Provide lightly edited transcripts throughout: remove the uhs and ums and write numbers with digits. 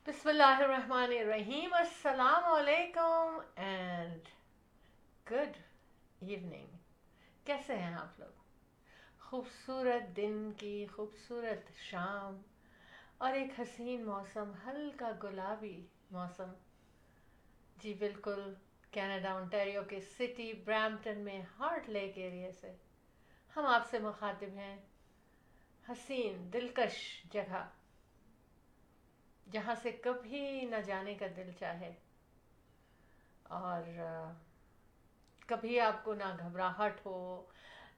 बिस्मिल्लाहिर्रहमानिर्रहीम अस्सलाम वालेकुम एंड गुड इवनिंग। कैसे हैं आप लोग? खूबसूरत दिन की खूबसूरत शाम और एक हसीन मौसम, हल्का गुलाबी मौसम। जी बिल्कुल, कनाडा ओंटारियो के सिटी ब्रैम्पटन में हार्ट लेक एरिया से हम आपसे मुखातिब हैं। हसीन दिलकश जगह जहाँ से कभी न जाने का दिल चाहे और कभी आपको ना घबराहट हो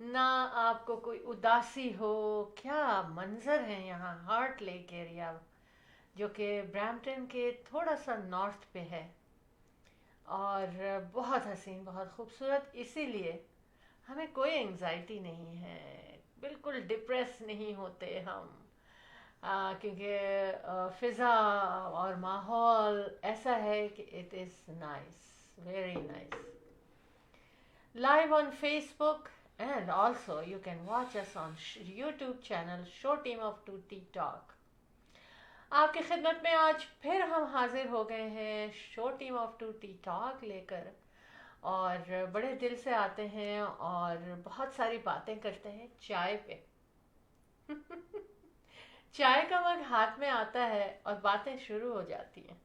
ना आपको कोई उदासी हो। क्या मंजर है यहाँ हार्ट लेक एरिया, जो कि ब्रैम्पटन के थोड़ा सा नॉर्थ पे है और बहुत हसीन बहुत खूबसूरत। इसीलिए हमें कोई एंजाइटी नहीं है, बिल्कुल डिप्रेस नहीं होते हम, क्योंकि फ़िज़ा और माहौल ऐसा है कि it is nice, very nice. Live on Facebook, and also you can watch us on YouTube channel Show Team of Two TikTok. आपकी खिदमत में आज फिर हम हाजिर हो गए हैं show team of two TikTok लेकर, और बड़े दिल से आते हैं और बहुत सारी बातें करते हैं चाय पे। चाय का मग हाथ में आता है और बातें शुरू हो जाती हैं।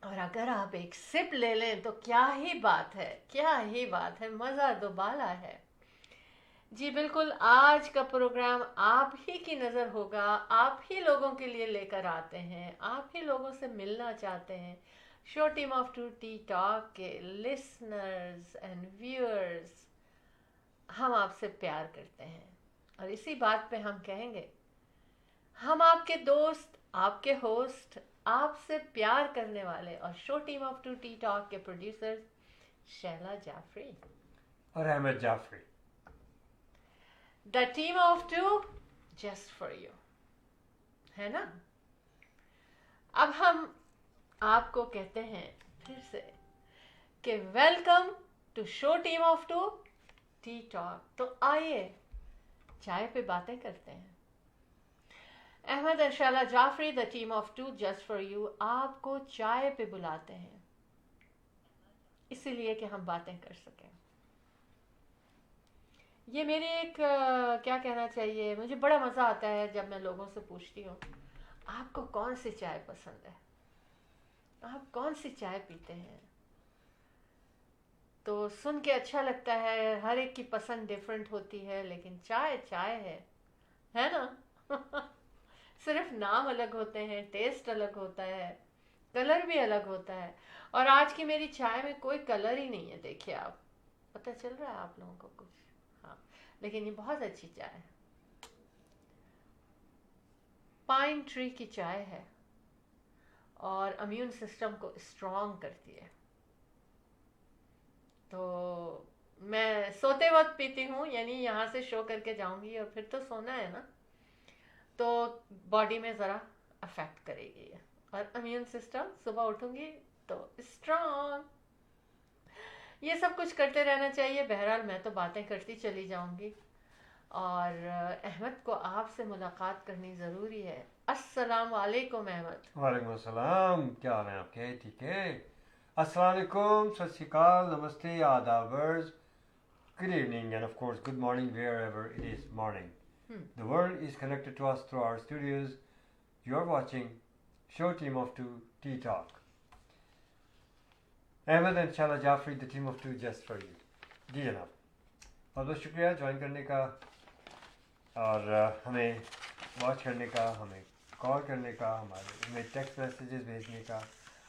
और अगर आप एक सिप ले लें तो क्या ही बात है, क्या ही बात है, मज़ा दोबाला है। जी बिल्कुल, आज का प्रोग्राम आप ही की नज़र होगा, आप ही लोगों के लिए लेकर आते हैं, आप ही लोगों से मिलना चाहते हैं। Show team of two TikTok के लिसनर्स एंड व्यूअर्स, हम आपसे प्यार करते हैं और इसी बात पे हम कहेंगे, हम आपके दोस्त, आपके होस्ट, आपसे प्यार करने वाले और show team of two TikTok के प्रोड्यूसर्स शैला जाफरी और Ahmad Jafri, the team of two just for you, है ना। अब हम आपको कहते हैं फिर से कि welcome to show team of two TikTok। तो आइए चाय पे बातें करते हैं। अहमद और Shaila Jafri, the team of two just for you, आपको चाय पे बुलाते हैं इसीलिए कि हम बातें कर सकें। ये मेरी एक क्या कहना चाहिए, मुझे बड़ा मज़ा आता है जब मैं लोगों से पूछती हूँ आपको कौन सी चाय पसंद है, आप कौन सी चाय पीते हैं। तो सुन के अच्छा लगता है, हर एक की पसंद डिफरेंट होती है, लेकिन चाय चाय है ना। सिर्फ नाम अलग होते हैं, टेस्ट अलग होता है, कलर भी अलग होता है। और आज की मेरी चाय में कोई कलर ही नहीं है, देखिए आप, पता चल रहा है आप लोगों को कुछ? हाँ, लेकिन ये बहुत अच्छी चाय है, पाइन ट्री की चाय है और इम्यून सिस्टम को स्ट्रॉन्ग करती है। तो मैं सोते वक्त पीती हूँ, यानी यहाँ से शो करके जाऊंगी और फिर तो सोना है ना, तो बॉडी में ज़रा अफेक्ट करेगी ये, और इम्यून सिस्टम सुबह उठूंगी तो स्ट्रॉन्ग। ये सब कुछ करते रहना चाहिए। बहरहाल मैं तो बातें करती चली जाऊंगी और अहमद को आपसे मुलाकात करनी ज़रूरी है। अस्सलाम वालेकुम अहमद। वालेकुम अस्सलाम। क्या हाल है आपके? ठीक है। अस्सलाम वालेकुम, सत श्री अकाल, नमस्ते, आदाबर्स, good evening, and of course good morning wherever it is morning. The world is connected to us through our studios. You are watching Show Team of Two TikTok. Ahmad and Shala Jafri, the team of two just for you. जी जनाब, बहुत बहुत शुक्रिया join करने का और हमें watch करने का, हमें कॉल करने का, हमें टेक्स्ट मैसेजेस भेजने का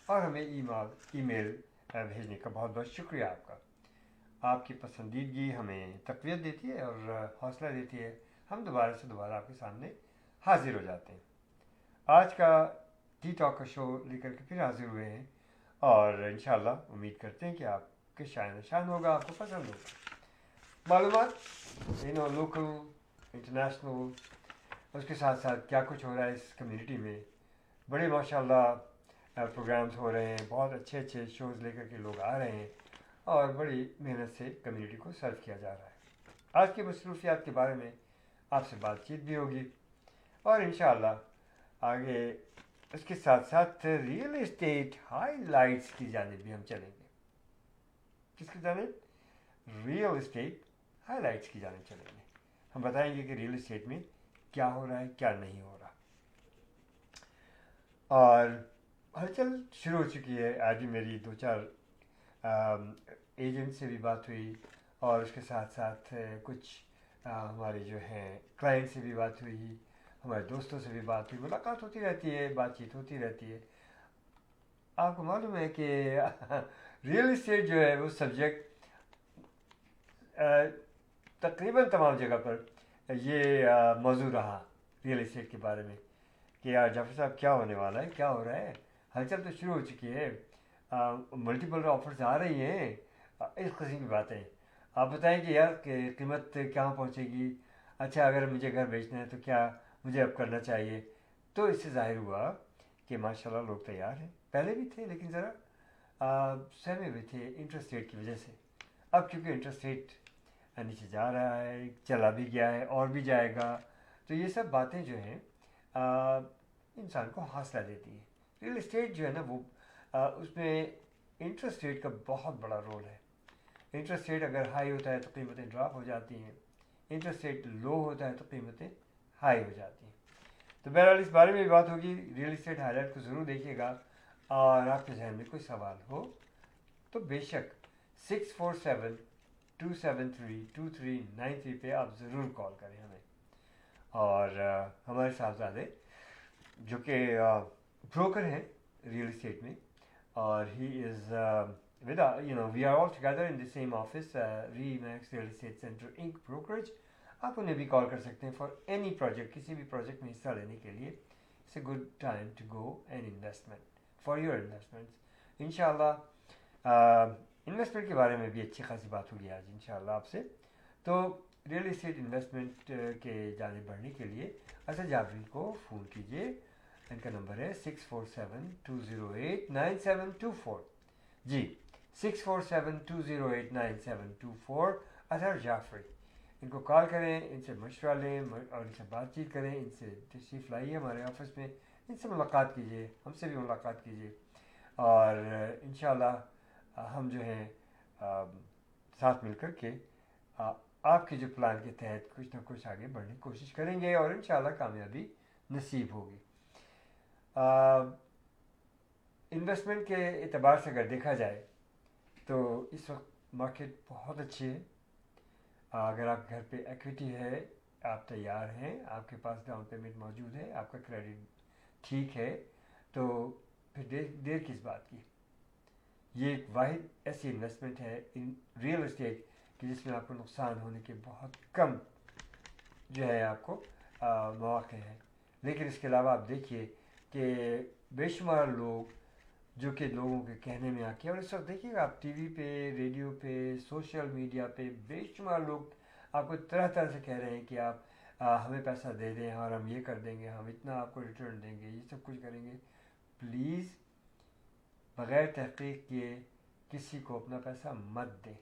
और हमें ईमेल भेजने का बहुत बहुत शुक्रिया आपका। आपकी पसंदीदगी हमें तक़वियत देती है और हौसला देती है। हम दोबारा से दोबारा आपके सामने हाजिर हो जाते हैं। आज का TikTok का शो लेकर के फिर हाजिर हुए हैं और इंशाल्लाह उम्मीद करते हैं कि आपके शान होगा, आपको पसंद होगा। मालूमात लोकल, इंटरनेशनल, उसके साथ साथ क्या कुछ हो रहा है इस कम्युनिटी में। बड़े माशाल्लाह प्रोग्राम्स हो रहे हैं, बहुत अच्छे अच्छे शोज़ लेकर के लोग आ रहे हैं और बड़ी मेहनत से कम्युनिटी को सर्व किया जा रहा है। आज की मसरूफियात के बारे में आपसे बातचीत भी होगी और इंशाअल्लाह आगे उसके साथ साथ रियल एस्टेट हाईलाइट्स की जानिब भी हम चलेंगे। किसकी जानिब? रियल एस्टेट हाईलाइट्स की जानिब चलेंगे। हम बताएंगे कि रियल एस्टेट में क्या हो रहा है, क्या नहीं हो रहा। और हलचल शुरू हो चुकी है। आज ही मेरी 2-4 एजेंट से भी बात हुई और उसके साथ साथ कुछ हमारे जो हैं क्लाइंट से भी बात हुई, हमारे दोस्तों से भी बात हुई, मुलाकात होती रहती है, बातचीत होती रहती है। आपको मालूम है कि रियल इस्टेट जो है वो सब्जेक्ट तकरीबन तमाम जगह पर ये मौजू रहा रियल इस्टेट के बारे में कि यार जाफर साहब क्या होने वाला है, क्या हो रहा है। हलचल तो शुरू हो चुकी है, मल्टीपल ऑफर्स आ रही हैं, इस किस्म की बातें। आप बताएं कि यार कीमत कहाँ पहुँचेगी। अच्छा, अगर मुझे घर बेचना है तो क्या मुझे अब करना चाहिए। तो इससे ज़ाहिर हुआ कि माशाल्लाह लोग तैयार हैं। पहले भी थे लेकिन ज़रा सहमे हुए थे इंटरेस्ट रेट की वजह से। अब क्योंकि इंटरेस्ट रेट नीचे जा रहा है, चला भी गया है और भी जाएगा, तो ये सब बातें जो हैं इंसान को हौसला देती है। रियल इस्टेट जो है ना वो उसमें इंटरेस्ट रेट का बहुत बड़ा रोल है। इंटरेस्ट रेट अगर हाई होता है तो कीमतें ड्रॉप हो जाती हैं, इंटरेस्ट रेट लो होता है तो कीमतें हाई हो जाती हैं। तो बहरहाल इस बारे में भी बात होगी। रियल इस्टेट हाईलाइट को ज़रूर देखिएगा और आपके जहन में कोई सवाल हो तो बेशक 647-273-2393 पे आप ज़रूर कॉल करें हमें। और हमारे साहबजादे जो कि ब्रोकर हैं रियल इस्टेट में, और he is with we are all together in the same office, Remax real estate center Inc brokerage. आप उन्हें भी कॉल कर सकते हैं फॉर एनी प्रोजेक्ट, किसी भी प्रोजेक्ट में हिस्सा लेने के लिए। It's a good time to go and investment for your investments. इंशाल्लाह इन्वेस्टमेंट के बारे में भी अच्छी खासी बात होगी आज इंशाल्लाह आपसे। तो रियल इस्टेट इन्वेस्टमेंट के जाने बढ़ने के लिए असद जाफरी को फ़ोन कीजिए। इनका नंबर है 647-208-9724। जी, 647-208-9724। असद जाफरी, इनको कॉल करें, इनसे मशवरा लें और इनसे बातचीत करें, इनसे तशरीफ़ लाइए हमारे ऑफिस में, इनसे मुलाकात कीजिए, हमसे भी मुलाकात कीजिए। और इंशाल्लाह हम जो हैं साथ मिलकर के आपके जो प्लान के तहत कुछ ना कुछ आगे बढ़ने की कोशिश करेंगे और इंशाल्लाह कामयाबी नसीब होगी। इन्वेस्टमेंट के एतबार से अगर देखा जाए तो इस वक्त मार्केट बहुत अच्छी है। अगर आप घर पे इक्विटी है, आप तैयार हैं, आपके पास डाउन पेमेंट मौजूद है, आपका क्रेडिट ठीक है, तो फिर देर किस बात की। ये एक वाहिद ऐसी इन्वेस्टमेंट है इन रियल इस्टेट कि जिसमें आपको नुकसान होने के बहुत कम जो है आपको मौके हैं। लेकिन इसके अलावा आप देखिए कि बेशुमार लोग जो कि लोगों के कहने में आके, और इस वक्त देखिएगा आप टीवी पे, रेडियो पे, सोशल मीडिया पे बेशुमार लोग आपको तरह तरह से कह रहे हैं कि आप हमें पैसा दे दें और हम ये कर देंगे, हम इतना आपको रिटर्न देंगे, ये सब कुछ करेंगे। प्लीज़ बग़ैर तहक़ीक़ किए किसी को अपना पैसा मत दें।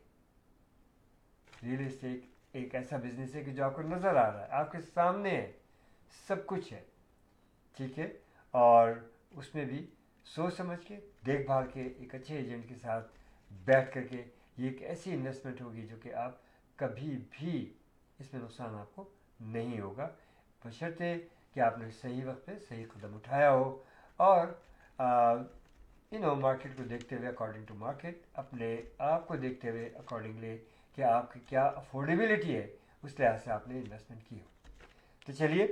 रियल इस्टेट एक ऐसा बिजनेस है कि जो आपको नज़र आ रहा है, आपके सामने है, सब कुछ है, ठीक है। और उसमें भी सोच समझ के, देखभाल के, एक अच्छे एजेंट के साथ बैठ करके ये एक ऐसी इन्वेस्टमेंट होगी जो कि आप कभी भी इसमें नुकसान आपको नहीं होगा, बशर्ते कि आपने सही वक्त पे सही कदम उठाया हो और मार्केट को देखते हुए अकॉर्डिंग टू मार्केट, अपने आप को देखते हुए अकॉर्डिंगली कि आपकी क्या अफोर्डेबिलिटी है, उस लिहाज से आपने इन्वेस्टमेंट की हो। तो चलिए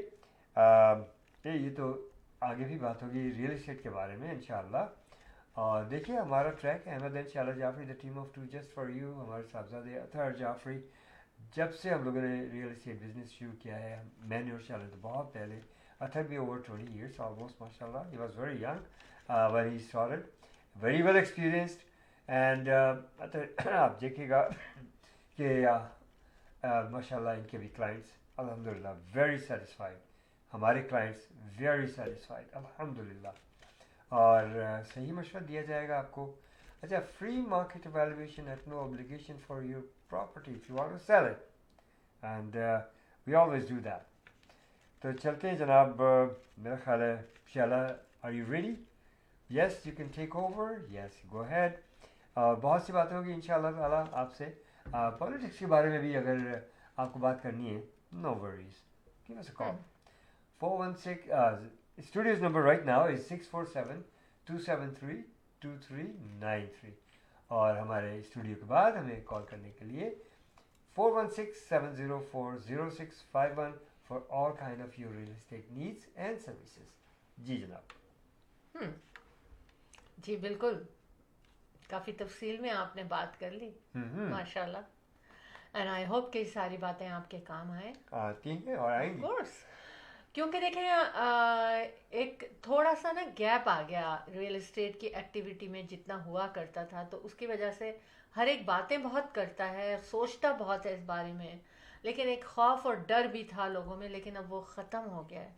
ये तो आगे भी बात होगी रियल इस्टेट के बारे में इंशाअल्लाह। और देखिए हमारा ट्रैक है Ahmad and Shala Jafri the team of two just for you. हमारे साहबजादे अतहर जाफरी, जब से हम लोगों ने रियल इस्टेट बिजनेस शुरू किया है, मैंने और शाला तो बहुत पहले, अतहर भी ओवर 20 years ऑलमोस्ट माशाल्लाह, he was very young when he started, very well experienced. And आप देखिएगा कि माशाल्लाह इनके भी क्लाइंट्स अल्हम्दुलिल्लाह वेरी सेटिस्फाइड, हमारे क्लाइंट्स वेरी सेटिस्फाइड अल्हम्दुलिल्लाह। और सही मशवरा दिया जाएगा आपको। अच्छा, free market evaluation at no obligation for your property if you want to sell it, and we always do that. तो चलते हैं जनाब। मेरा ख्याल है Shala, are you ready? Yes, you can take over. Yes, go ahead. बहुत सी बातें होगी इंशाल्लाह ताला आपसे। पॉलिटिक्स के बारे में भी अगर आपको बात करनी है, no worries, give us a call. 416 studios number right now is 647-273-2393। और हमारे स्टूडियो के बाद हमें कॉल करने के लिए 416-704-0651 for all kind of your real estate needs and services। जी जनाब। जी बिल्कुल, काफ़ी तफसील में आपने बात कर ली, माशाल्लाह। एंड आई होप कि सारी बातें आपके काम आए। आती हैं और आएंगी। ऑफ कोर्स, क्योंकि देखें एक थोड़ा सा ना गैप आ गया रियल एस्टेट की एक्टिविटी में, जितना हुआ करता था, तो उसकी वजह से हर एक बातें बहुत करता है, सोचता बहुत है इस बारे में, लेकिन एक खौफ और डर भी था लोगों में, लेकिन अब वो ख़त्म हो गया है,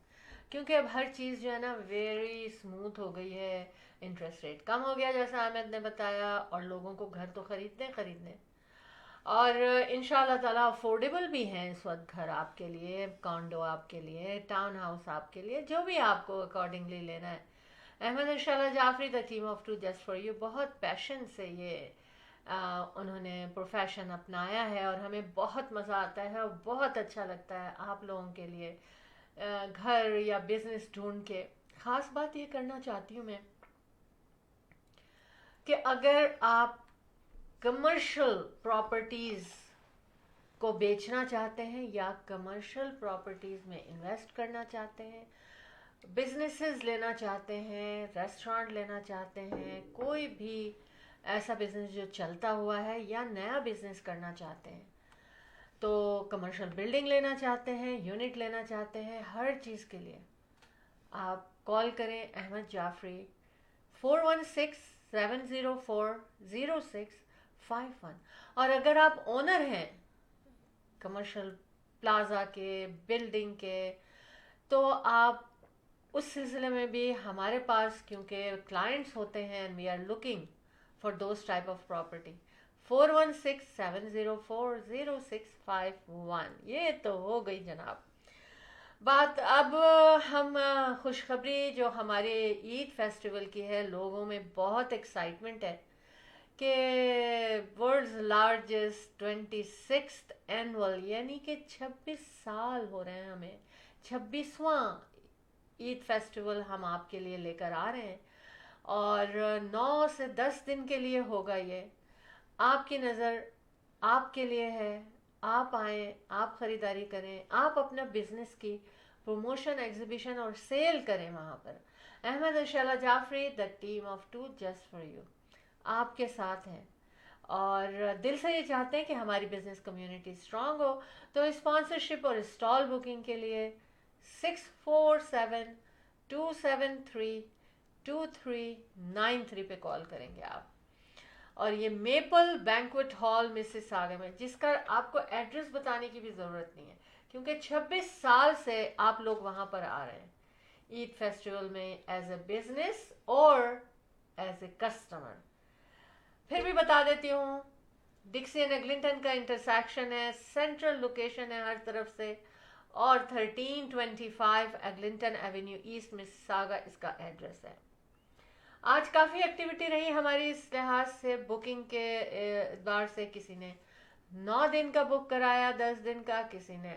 क्योंकि अब हर चीज़ जो है ना वेरी स्मूथ हो गई है। इंटरेस्ट रेट कम हो गया जैसा अहमद ने बताया, और लोगों को घर तो खरीदने और इंशाल्लाह ताला अफोर्डेबल भी हैं इस वक्त घर आपके लिए, कॉन्डो आपके लिए, टाउन हाउस आपके लिए, जो भी आपको अकॉर्डिंगली लेना है। अहमद इंशाल्लाह Jafri the team of two just for you बहुत पैशन से ये उन्होंने प्रोफेशन अपनाया है, और हमें बहुत मज़ा आता है और बहुत अच्छा लगता है आप लोगों के लिए घर या बिजनेस ढूंढ के। ख़ास बात ये करना चाहती हूँ मैं कि अगर आप कमर्शियल प्रॉपर्टीज़ को बेचना चाहते हैं या कमर्शियल प्रॉपर्टीज़ में इन्वेस्ट करना चाहते हैं, बिजनेसेस लेना चाहते हैं, रेस्टोरेंट लेना चाहते हैं, कोई भी ऐसा बिजनेस जो चलता हुआ है या नया बिजनेस करना चाहते हैं, तो कमर्शियल बिल्डिंग लेना चाहते हैं, यूनिट लेना चाहते हैं, हर चीज़ के लिए आप कॉल करें अहमद जाफरी 416-704-0651। और अगर आप ओनर हैं कमर्शियल प्लाजा के, बिल्डिंग के, तो आप उस सिलसिले में भी हमारे पास, क्योंकि क्लाइंट्स होते हैं, we are looking for those type of property. 416-704-0651। ये तो हो गई जनाब बात। अब हम खुशखबरी जो हमारे ईद फेस्टिवल की है, लोगों में बहुत एक्साइटमेंट है कि वर्ल्ड्स लार्जेस्ट 26th एनुअल, यानी कि 26 साल हो रहे हैं हमें, 26वां ईद फेस्टिवल हम आपके लिए लेकर आ रहे हैं, और 9 से 10 दिन के लिए होगा ये। आपकी नज़र आपके लिए है, आप आएँ, आप ख़रीदारी करें, आप अपना बिजनेस की प्रमोशन, एग्जीबिशन और सेल करें वहाँ पर। अहमद इंशाल्लाह Jafri the team of two just for you आपके साथ हैं, और दिल से ये चाहते हैं कि हमारी बिजनेस कम्युनिटी स्ट्रांग हो। तो स्पॉन्सरशिप और स्टॉल बुकिंग के लिए 647-273-2393 पे कॉल करेंगे आप। और ये मेपल बैंक्वेट हॉल मिसिसागा में, जिसका आपको एड्रेस बताने की भी ज़रूरत नहीं है, क्योंकि 26 साल से आप लोग वहाँ पर आ रहे हैं ईद फेस्टिवल में एज ए बिजनेस और एज ए कस्टमर। फिर भी बता देती हूँ, डिक्सी एंड एग्लिंटन का इंटरसेक्शन है, सेंट्रल लोकेशन है हर तरफ से, और 1325 एग्लिंटन एवेन्यू ईस्ट मिसिसागा इसका एड्रेस है। आज काफ़ी एक्टिविटी रही हमारी इस लिहाज से, बुकिंग के एतबार से। किसी ने 9 दिन का बुक कराया, 10 दिन का, किसी ने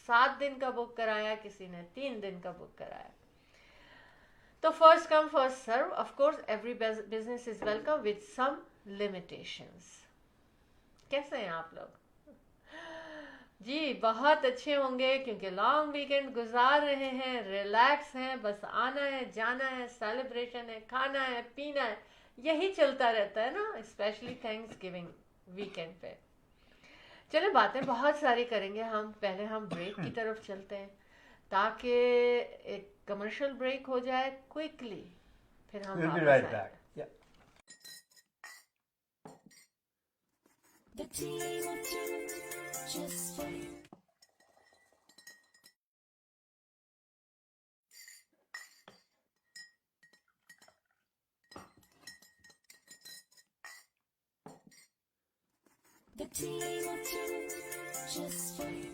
7 दिन का बुक कराया, किसी ने 3 दिन का बुक कराया। तो first come first serve, of course every business is welcome with some limitations. कैसे हैं आप लोग? जी बहुत अच्छे होंगे, क्योंकि लॉन्ग वीकेंड गुजार रहे हैं, रिलैक्स हैं, बस आना है, जाना है, सेलिब्रेशन है, खाना है, पीना है, यही चलता रहता है ना, स्पेशली थैंक्स गिविंग वीकेंड पे। चलो बातें बहुत सारी करेंगे हम, पहले हम ब्रेक की तरफ चलते हैं, ताकि एक कमर्शियल ब्रेक हो जाए क्विकली, फिर हम We'll be वापस right आएंगे। back. Yeah. The team of two, just for you. The team of two, just for you.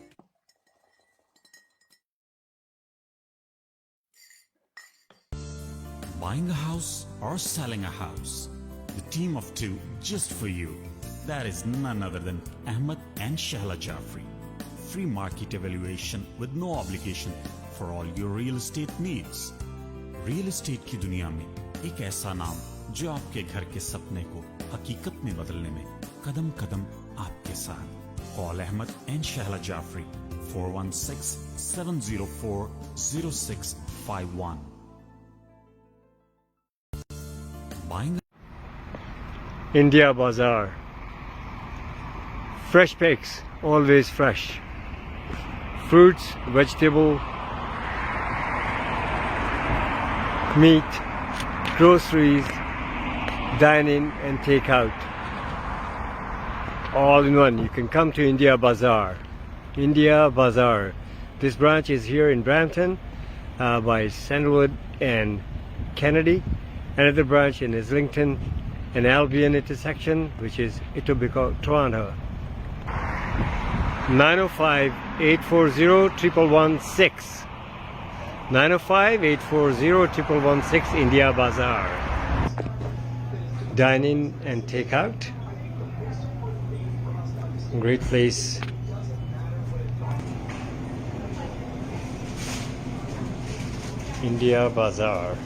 Buying a house or selling a house? The team of two just for you. That is none other than Ahmed and Shahla Jafri. Free market evaluation with no obligation for all your real estate needs. Real estate की दुनिया में एक ऐसा नाम जो आपके घर के सपने को हकीकत में बदलने में कदम कदम आपके साथ. Call Ahmed and Shahla Jafri 416-704-0651. Buying India Bazaar. Fresh picks, always fresh. Fruits, vegetable, meat, groceries, dine in and take out. All in one. You can come to India Bazaar. India Bazaar. This branch is here in Brampton by Sandalwood and Kennedy. Another branch in Islington and Albion intersection, which is Etobicoke, Toronto. 905-840-1116. 905-840-1116 India Bazaar. Dine in and take out. Great place. India Bazaar.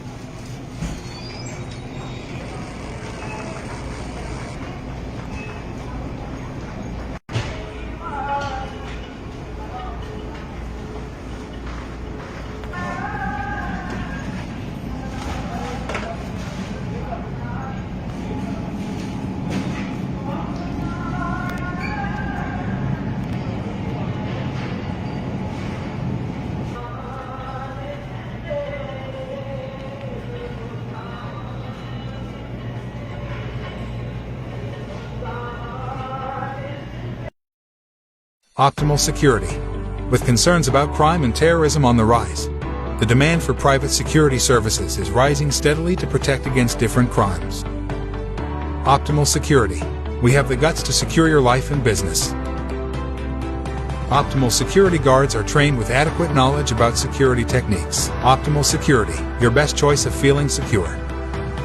Optimal security. With concerns about crime and terrorism on the rise, the demand for private security services is rising steadily to protect against different crimes. Optimal security. We have the guts to secure your life and business. Optimal security guards are trained with adequate knowledge about security techniques. Optimal security, your best choice of feeling secure.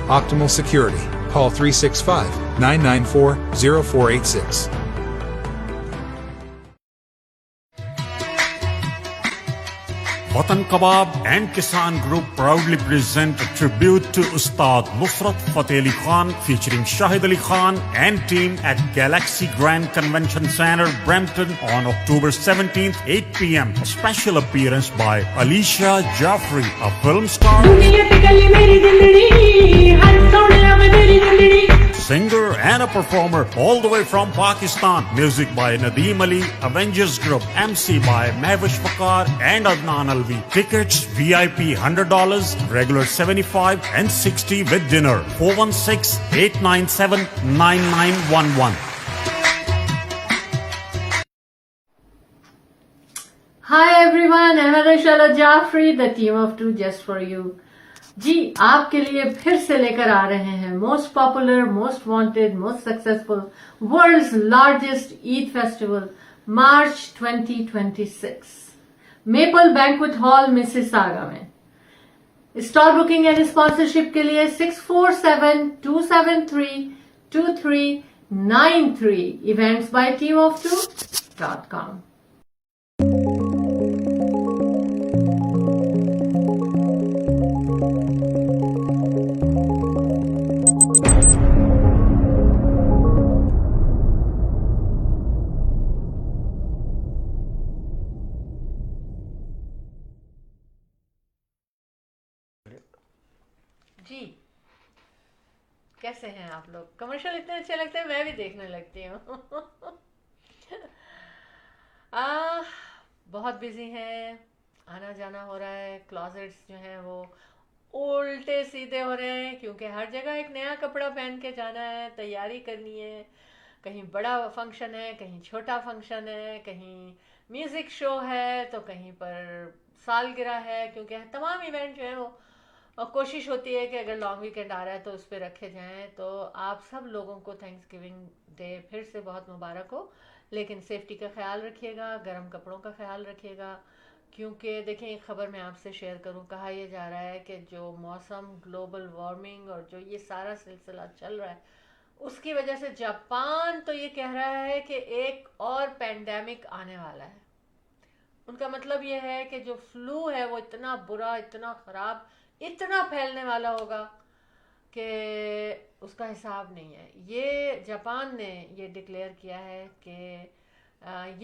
Optimal security. Call 365-994-0486. Watan Kebab and Kisan Group proudly present a tribute to Ustad Nusrat Fateh Ali Khan featuring Shahid Ali Khan and team at Galaxy Grand Convention Center, Brampton on October 17th, 8 p.m. A special appearance by Alisha Jafri, a film star, singer and a performer all the way from Pakistan. Music by Nadeem Ali, Avengers Group, MC by Mahwish Fakar and Adnan Alvi. Tickets VIP $100, regular $75 and $60 with dinner. 416-897-9911. Hi everyone, Ahmed and Shahla Jafri, the team of two just for you. जी आपके लिए फिर से लेकर आ रहे हैं most popular, most wanted, most successful world's largest Eid festival March 2026 Maple banquet hall Mississauga में. Stall booking and sponsorship के लिए 6472732393 eventsbyteamof2.com. जी कैसे हैं आप लोग? कमर्शियल इतने अच्छे लगते हैं, मैं भी देखने लगती हूँ. बहुत बिजी हैं, आना जाना हो रहा है, क्लॉजेट्स जो हैं वो उल्टे सीधे हो रहे हैं क्योंकि हर जगह एक नया कपड़ा पहन के जाना है, तैयारी करनी है. कहीं बड़ा फंक्शन है, कहीं छोटा फंक्शन है, कहीं म्यूज़िक शो है, तो कहीं पर सालगिरह है, क्योंकि तमाम इवेंट जो है वो और कोशिश होती है कि अगर लॉन्ग वीकेंड आ रहा है तो उस पर रखे जाएं. तो आप सब लोगों को थैंक्स गिविंग डे फिर से बहुत मुबारक हो, लेकिन सेफ्टी का ख्याल रखिएगा, गर्म कपड़ों का ख्याल रखिएगा, क्योंकि देखें, एक ख़बर मैं आपसे शेयर करूं, कहा यह जा रहा है कि जो मौसम, ग्लोबल वार्मिंग और जो ये सारा सिलसिला चल रहा है, उसकी वजह से जापान तो ये कह रहा है कि एक और पैंडेमिक आने वाला है। उनका मतलब ये है कि जो फ्लू है वो इतना बुरा, इतना ख़राब, इतना फैलने वाला होगा कि उसका हिसाब नहीं है। ये जापान ने ये डिक्लेयर किया है कि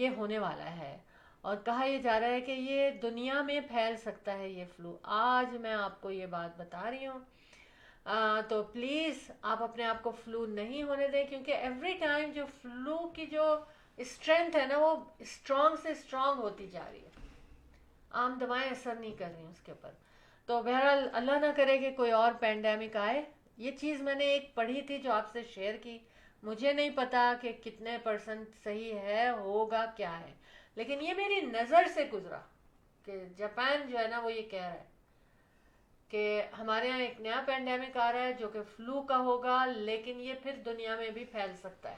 ये होने वाला है, और कहा यह जा रहा है कि ये दुनिया में फैल सकता है ये फ्लू। आज मैं आपको ये बात बता रही हूँ, तो प्लीज़ आप अपने आप को फ्लू नहीं होने दें, क्योंकि एवरी टाइम जो फ्लू की जो स्ट्रेंथ है ना, वो स्ट्रॉन्ग से स्ट्रॉन्ग होती जा रही है। आम दवाएं असर नहीं कर रही उसके ऊपर। तो बहरहाल अल्लाह ना करे कि कोई और पैंडेमिक आए। ये चीज़ मैंने एक पढ़ी थी जो आपसे शेयर की, मुझे नहीं पता कि कितने % सही है, होगा क्या है, लेकिन ये मेरी नज़र से गुजरा कि जापान जो है ना वो ये कह रहा है कि हमारे यहाँ एक नया पैंडेमिक आ रहा है जो कि फ्लू का होगा, लेकिन ये फिर दुनिया में भी फैल सकता है।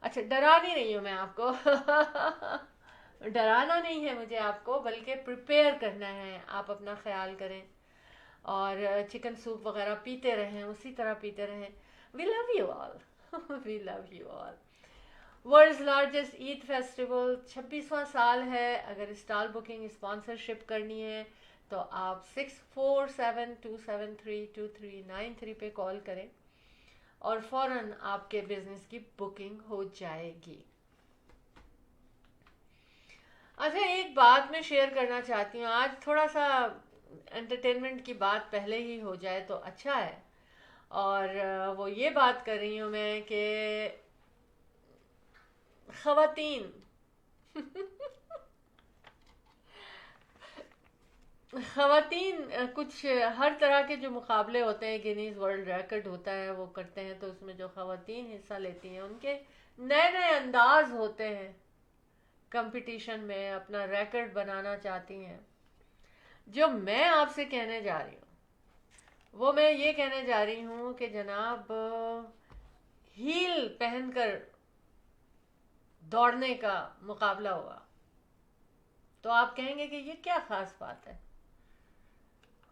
अच्छा, डरा नहीं रही हूँ मैं आपको डराना नहीं है मुझे आपको, बल्कि प्रिपेयर करना है। आप अपना ख्याल करें और चिकन सूप वगैरह पीते रहें, उसी तरह पीते रहें। We love you all we love you all. World's largest Eid festival 26वां साल है। अगर स्टॉल बुकिंग, स्पॉन्सरशिप करनी है तो आप 6472732393 पे कॉल करें और फ़ौरन आपके बिजनेस की बुकिंग हो जाएगी। अच्छा, एक बात मैं शेयर करना चाहती हूँ। आज थोड़ा सा एंटरटेनमेंट की बात पहले ही हो जाए तो अच्छा है, और वो ये बात कर रही हूँ मैं कि ख़वातीन ख़वातीन कुछ हर तरह के जो मुकाबले होते हैं, गिनीज वर्ल्ड रिकॉर्ड होता है, वो करते हैं, तो उसमें जो ख़वातीन हिस्सा लेती हैं उनके नए नए अंदाज होते हैं कंपटीशन में, अपना रिकॉर्ड बनाना चाहती हैं। जो मैं आपसे कहने जा रही हूँ वो मैं ये कहने जा रही हूँ कि जनाब, हील पहनकर दौड़ने का मुकाबला हुआ तो आप कहेंगे कि ये क्या खास बात है।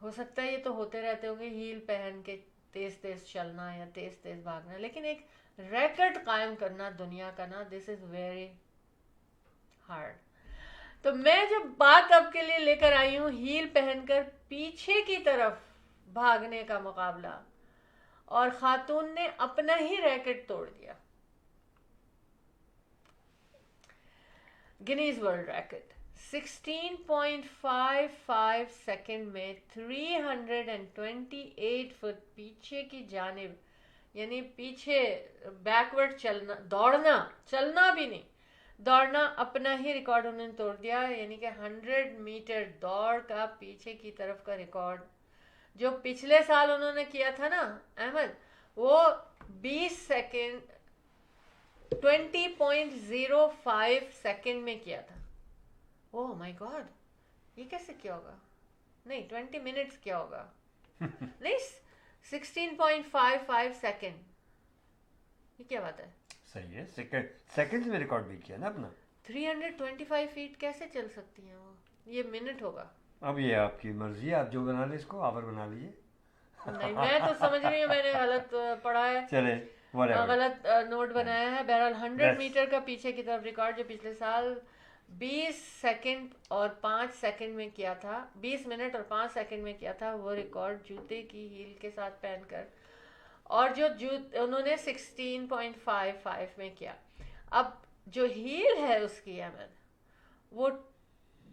हो सकता है ये तो होते रहते होंगे, हील पहन के तेज तेज चलना या तेज तेज भागना, लेकिन एक रिकॉर्ड कायम करना दुनिया का ना, दिस इज वेरी हार्ड। तो मैं जो बात आपके लिए लेकर आई हूँ, हील पहनकर पीछे की तरफ भागने का मुकाबला, और खातून ने अपना ही रिकॉर्ड तोड़ दिया, गिनीज वर्ल्ड रिकॉर्ड। 16.55 सेकंड में 328 फुट पीछे की जानिब, यानी पीछे बैकवर्ड चलना, दौड़ना, चलना भी नहीं, दौड़ना, अपना ही रिकॉर्ड उन्होंने तोड़ दिया। यानी कि 100 मीटर दौड़ का पीछे की तरफ का रिकॉर्ड जो पिछले साल उन्होंने किया था ना अहमद, वो 20 सेकंड 20.05 सेकंड में किया था। ओह माय गॉड, ये कैसे किया होगा? नहीं, 20 मिनट्स किया होगा नहीं, 16.55 सेकंड, ये क्या बात है? सही है, सेकंड्स में रिकॉर्ड भी किया ना अपना। 325 फीट कैसे चल सकती हैं वो? ये मिनट होगा। अब ये आपकी मर्जी है, आप जो बना ले इसको आवर बना लीजिए। नहीं, मैं तो समझ रही हूँ मैंने गलत पढ़ा है, चले गलत नोट बनाया है। बहरहाल 100 मीटर का पीछे की तरफ रिकॉर्ड जो पिछले साल 20 सेकंड और 5 सेकंड में किया था, 20 मिनट और 5 सेकंड में किया था, वो रिकॉर्ड जूते की हील के साथ पहनकर, और जो उन्होंने 16.55 में किया। अब जो हील है उसकी अहमद, वो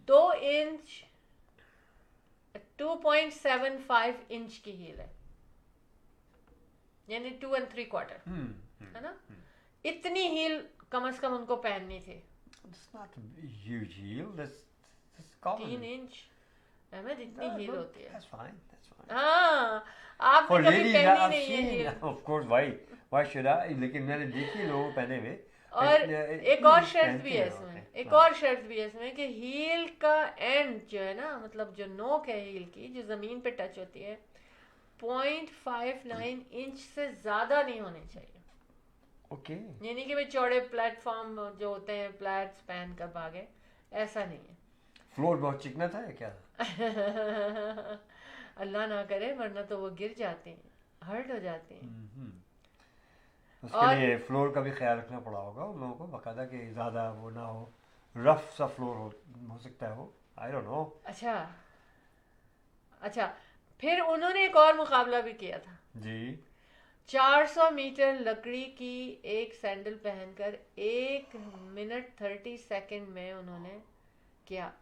2 इंच 2.75 इंच की हील है, यानी 2 3/4 है ना। इतनी हील कम से कम उनको पहननी थी। It's not a huge heel. That's common. 3 inch Ahmad, इतनी हील होती है। That's fine. That's fine. हाँ, आपने For कभी ladies, पहनी I've नहीं है seen. Heel. Of course, why should I? लेकिन मैंने देखी लोगों पहने हुए। और एक और शर्त पहनते भी है हैं इसमें, होते हैं। एक और शर्त भी है इसमें कि हील का एंड जो है ना, मतलब जो नोक है हील की, जो जमीन पे टच होती है, 0.59 इंच से ज्यादा नहीं होनी चाहिए। ओके। यानी कि भाई चौड़े प्लेटफॉर्म जो होते हैं, फ्लैट्स पहन कर भागे, ऐसा नहीं है। फ्लोर बहुत चिकना था या क्या? अल्लाह ना करे, वरना तो वो गिर जाते हैं, हर्ट हो जाते हैं। उसके और- लिए फ्लोर का भी ख्याल रखना पड़ा होगा उन लोगों को बाकायदा, कि ज़्यादा वो ना हो, रफ सा फ्लोर हो सकता है वो, आई डोंट नो। अच्छा, फिर उन्होंने एक और मुकाबला भी किया था। जी 400 मीटर लकड़ी की एक सैंडल पहनकर 1 मिनट 30 सेकंड में उन्होंने किया,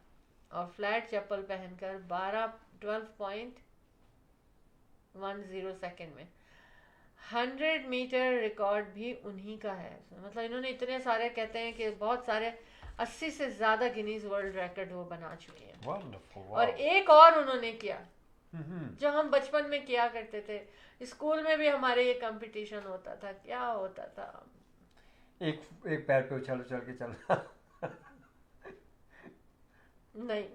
और फ्लैट चप्पल पहनकर 12.10 सेकंड में। 100 मीटर रिकॉर्ड भी उन्हीं का है। मतलब इन्होंने इतने सारे, कहते हैं कि बहुत सारे, 80 से ज़्यादा गिनीज वर्ल्ड रिकॉर्ड वो बना चुके हैं। वंडरफुल। और एक और उन्होंने किया जो हम बचपन में किया करते थे, स्कूल में भी हमारे ये कंपटीशन होता था। क्या होता था? एक पैर पे उछल उछल के चलना। नहीं,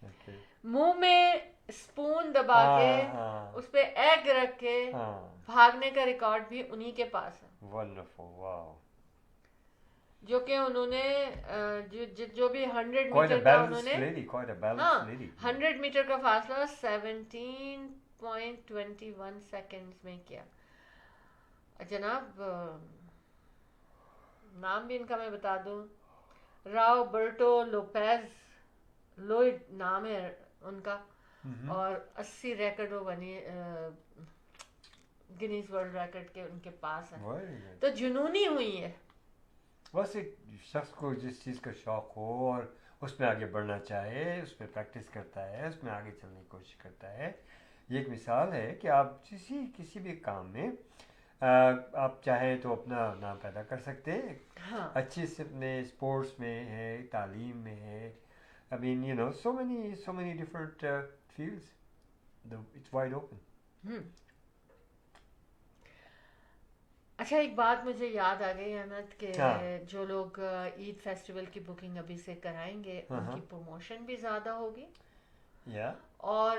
Okay. मुंह में स्पून दबा के हाँ। उस पे एग रख के हाँ भागने का रिकॉर्ड भी उन्हीं के पास है। Wonderful, wow. जो कि उन्होंने जो भी 100 Quite a मीटर का balanced उन्होंने, lady, quite a balanced हाँ, lady. 100 मीटर का फासला 17.21 सेकंड्स में किया। जनाब, नाम भी इनका मैं बता दूं, रॉबर्टो लोपेज लोइड नाम है उनका, और 80 रिकॉर्ड बनी गिनीज वर्ल्ड रिकॉर्ड के उनके पास है। Very good. तो जुनूनी हुई है। बस एक शख्स को जिस चीज़ का शौक हो और उसमें आगे बढ़ना चाहे, उस पर प्रैक्टिस करता है, उसमें आगे चलने की कोशिश करता है, ये एक मिसाल है कि आप किसी भी काम में आप चाहें तो अपना नाम पैदा कर सकते हैं। हाँ, अच्छे से अपने स्पोर्ट्स में है, तालीम में है, I mean, you know, so many different fields. It's wide open. अच्छा, एक बात मुझे याद आ गई अहमद के, हाँ। जो लोग ईद फेस्टिवल की बुकिंग अभी से कराएंगे, उनकी प्रमोशन भी ज़्यादा होगी, Yeah, और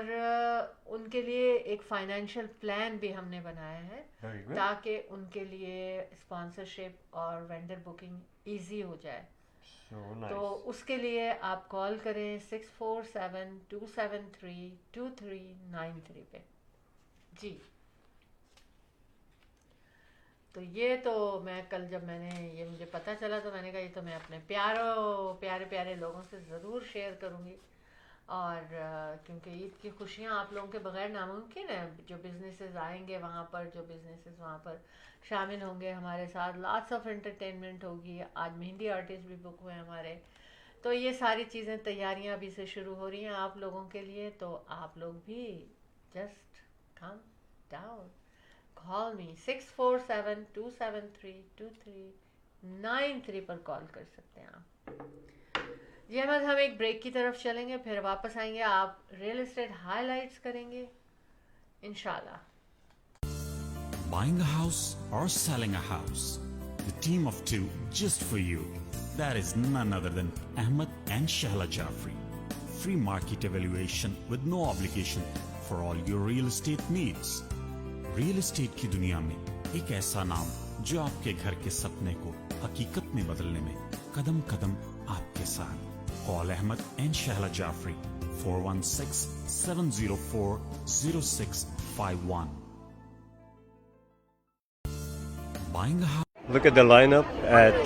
उनके लिए एक फाइनेंशियल प्लान भी हमने बनाया है, very good. ताकि उनके लिए स्पॉन्सरशिप और वेंडर बुकिंग इजी हो जाए। So nice. तो उसके लिए आप कॉल करें 647-273-2393 पे। जी, तो ये तो मैं कल जब ये मुझे पता चला तो मैंने कहा ये तो मैं अपने प्यारे लोगों से ज़रूर शेयर करूँगी। और क्योंकि ईद की खुशियाँ आप लोगों के बगैर नामुमकिन है। जो बिजनेसेस आएंगे वहाँ पर, जो बिजनेसेस वहाँ पर शामिल होंगे हमारे साथ, लॉट्स ऑफ एंटरटेनमेंट होगी। आज मेहंदी आर्टिस्ट भी बुक हुए हैं हमारे। तो ये सारी चीज़ें, तैयारियाँ अभी से शुरू हो रही हैं आप लोगों के लिए। तो आप लोग भी जस्ट कम डाउन, कॉल मी 647-273-2393 पर कॉल कर सकते हैं आप। जी अहमद, हम एक ब्रेक की तरफ चलेंगे, फिर वापस आएंगे, आप रियल एस्टेट हाइलाइट्स करेंगे इंशाल्लाह। Buying a house or selling a house, the team of two just for you. That is none other than Ahmed and Shahla Jafri. Free market evaluation with no obligation for all your real estate needs. Real estate की दुनिया में एक ऐसा नाम जो आपके घर के सपने को हकीकत में बदलने में कदम कदम आपके साथ। Call Ahmed and Shahla Jafri 416-704-0651. Buying a house. Look at the lineup at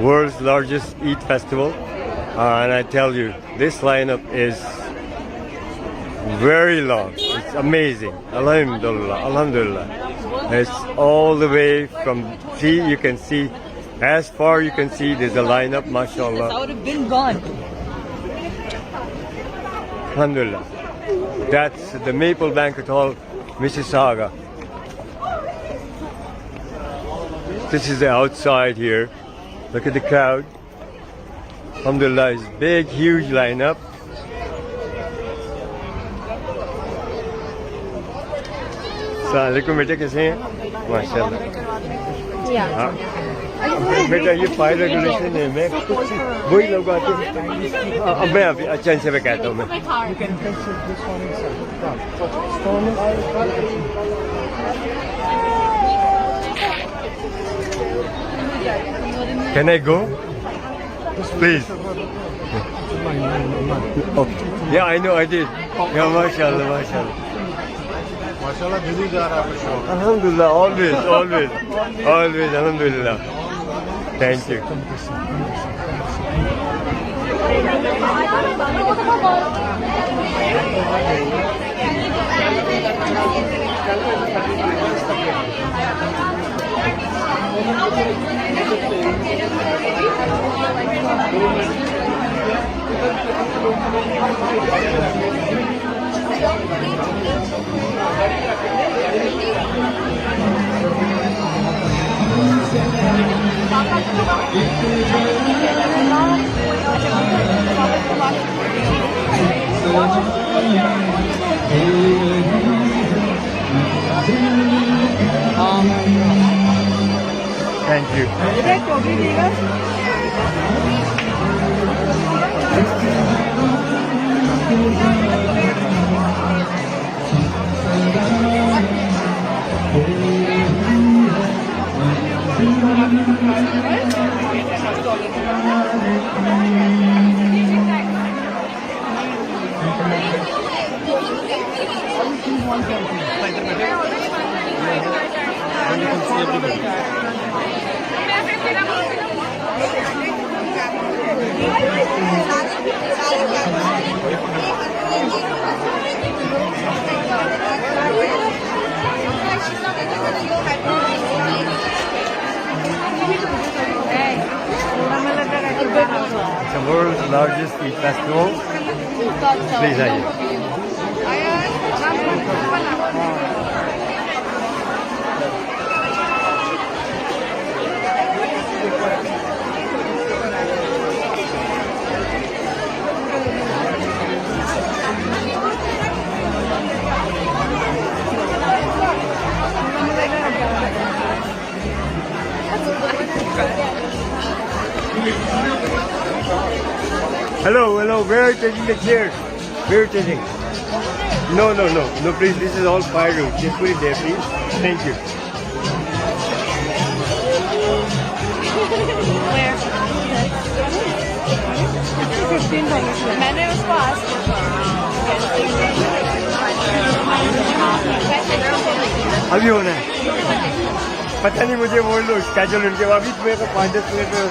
world's largest Eid festival, and I tell you, this lineup is very long. It's amazing. Alhamdulillah, alhamdulillah. It's all the way from you can see, as far you can see, there's a lineup, mashallah. I would have been gone. Alhamdulillah. That's the Maple Banquet Hall, Mississauga. This is the outside here. Look at the crowd. Alhamdulillah, it's big, huge lineup. Assalamu alaikum, बेटे कैसे हैं? माशाल्लाह। हाँ। बेटा ये fire regulation है, मैं कुछ वही लोग आते हैं। अब मैं अभी अच्छा इनसे मैं कहता हूँ मैं। Can I go? Please. Okay. Yeah, I know, I did. Yeah, mashallah, mashallah. माशाल्लाह दिल्ली जा रहा है show Alhamdulillah, always, always, always, alhamdulillah. Thank you. Thank you. It's the world's largest Eid festival. Please, आइए. Hello, hello, where are you taking the chairs? Where are you taking? No, no, no, no, please, this is all firewood. Just put it there, please. Thank you. मैंने उसको आज अभी होना है. पता नहीं मुझे वो लो स्केड्यूल उनके अभी मेरे को 5-10 मिनट में.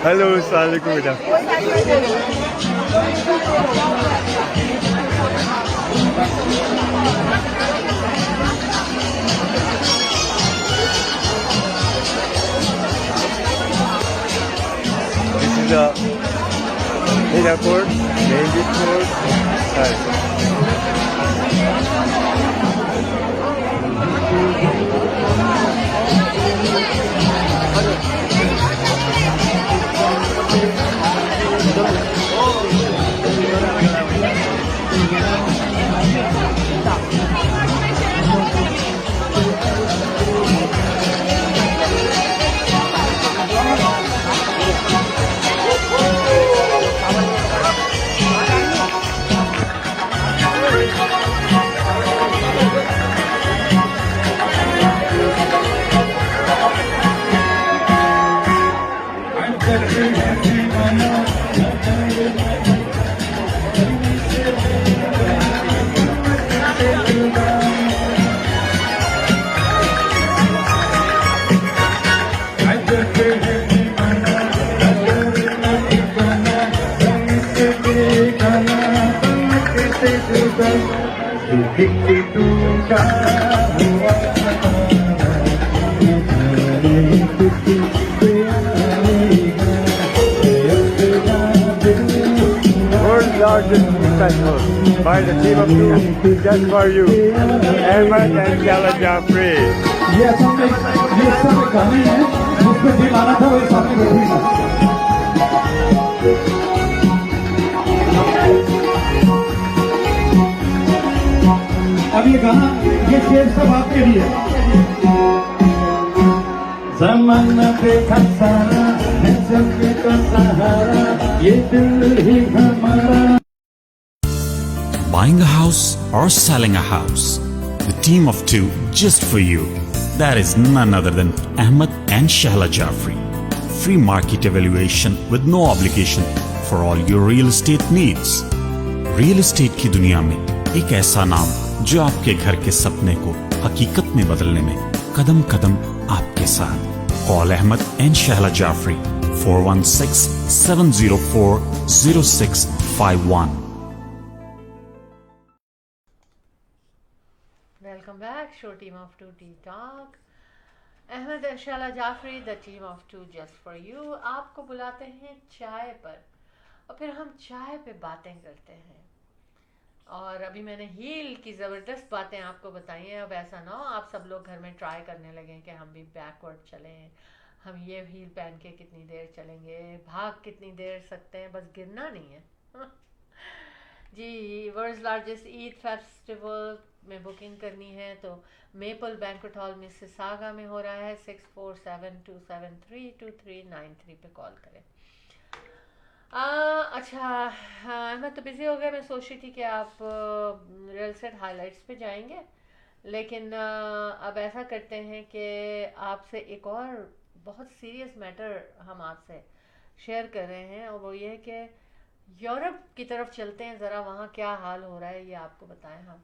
हेलो, अस्सलाम वालेकुम बेटा. This is the airport, main beach road. World's largest festival by the team of two, just for you, Ahmed and Shala Jafri. ये सब गाने हैं जिसपे दिल आना था वही सामने बैठी था अब ये गाना ये शेर सब आपके लिए ज़माना देखा सारा है सबके का सहारा ये दिल ही हमारा. Buying a house or selling a house, the team of two just for you. That is none other than Ahmed and Shahla Jafri. Free market evaluation with no obligation for all your real estate needs. Real estate की दुनिया में एक ऐसा नाम जो आपके घर के सपने को हकीकत में बदलने में कदम कदम आपके साथ. Call Ahmed and Shahla Jafri 416-704-0651. Welcome back, show team of two tea talk. Ahmed and Shahla Jafri, the team of two just for you. आपको बुलाते हैं चाय पर और फिर हम चाय पे बातें करते हैं. और अभी मैंने हील की ज़बरदस्त बातें आपको बताई हैं. अब ऐसा ना हो आप सब लोग घर में ट्राई करने लगें कि हम भी बैकवर्ड चलें, हम ये हील पहन के कितनी देर चलेंगे, भाग कितनी देर सकते हैं, बस गिरना नहीं है. जी, वर्ल्ड्स लार्जेस्ट ईद फेस्टिवल में बुकिंग करनी है तो मेपल बैंक्वेट हॉल मिसिसागा में हो रहा है. 6472732393 पे कॉल करें. अच्छा, मैं तो बिज़ी हो गया. मैं सोच रही थी कि आप रियल एस्टेट हाइलाइट्स पे जाएंगे, लेकिन अब ऐसा करते हैं कि आपसे एक और बहुत सीरियस मैटर हम आपसे शेयर कर रहे हैं, और वो ये है कि यूरोप की तरफ चलते हैं. ज़रा वहाँ क्या हाल हो रहा है ये आपको बताएं हम.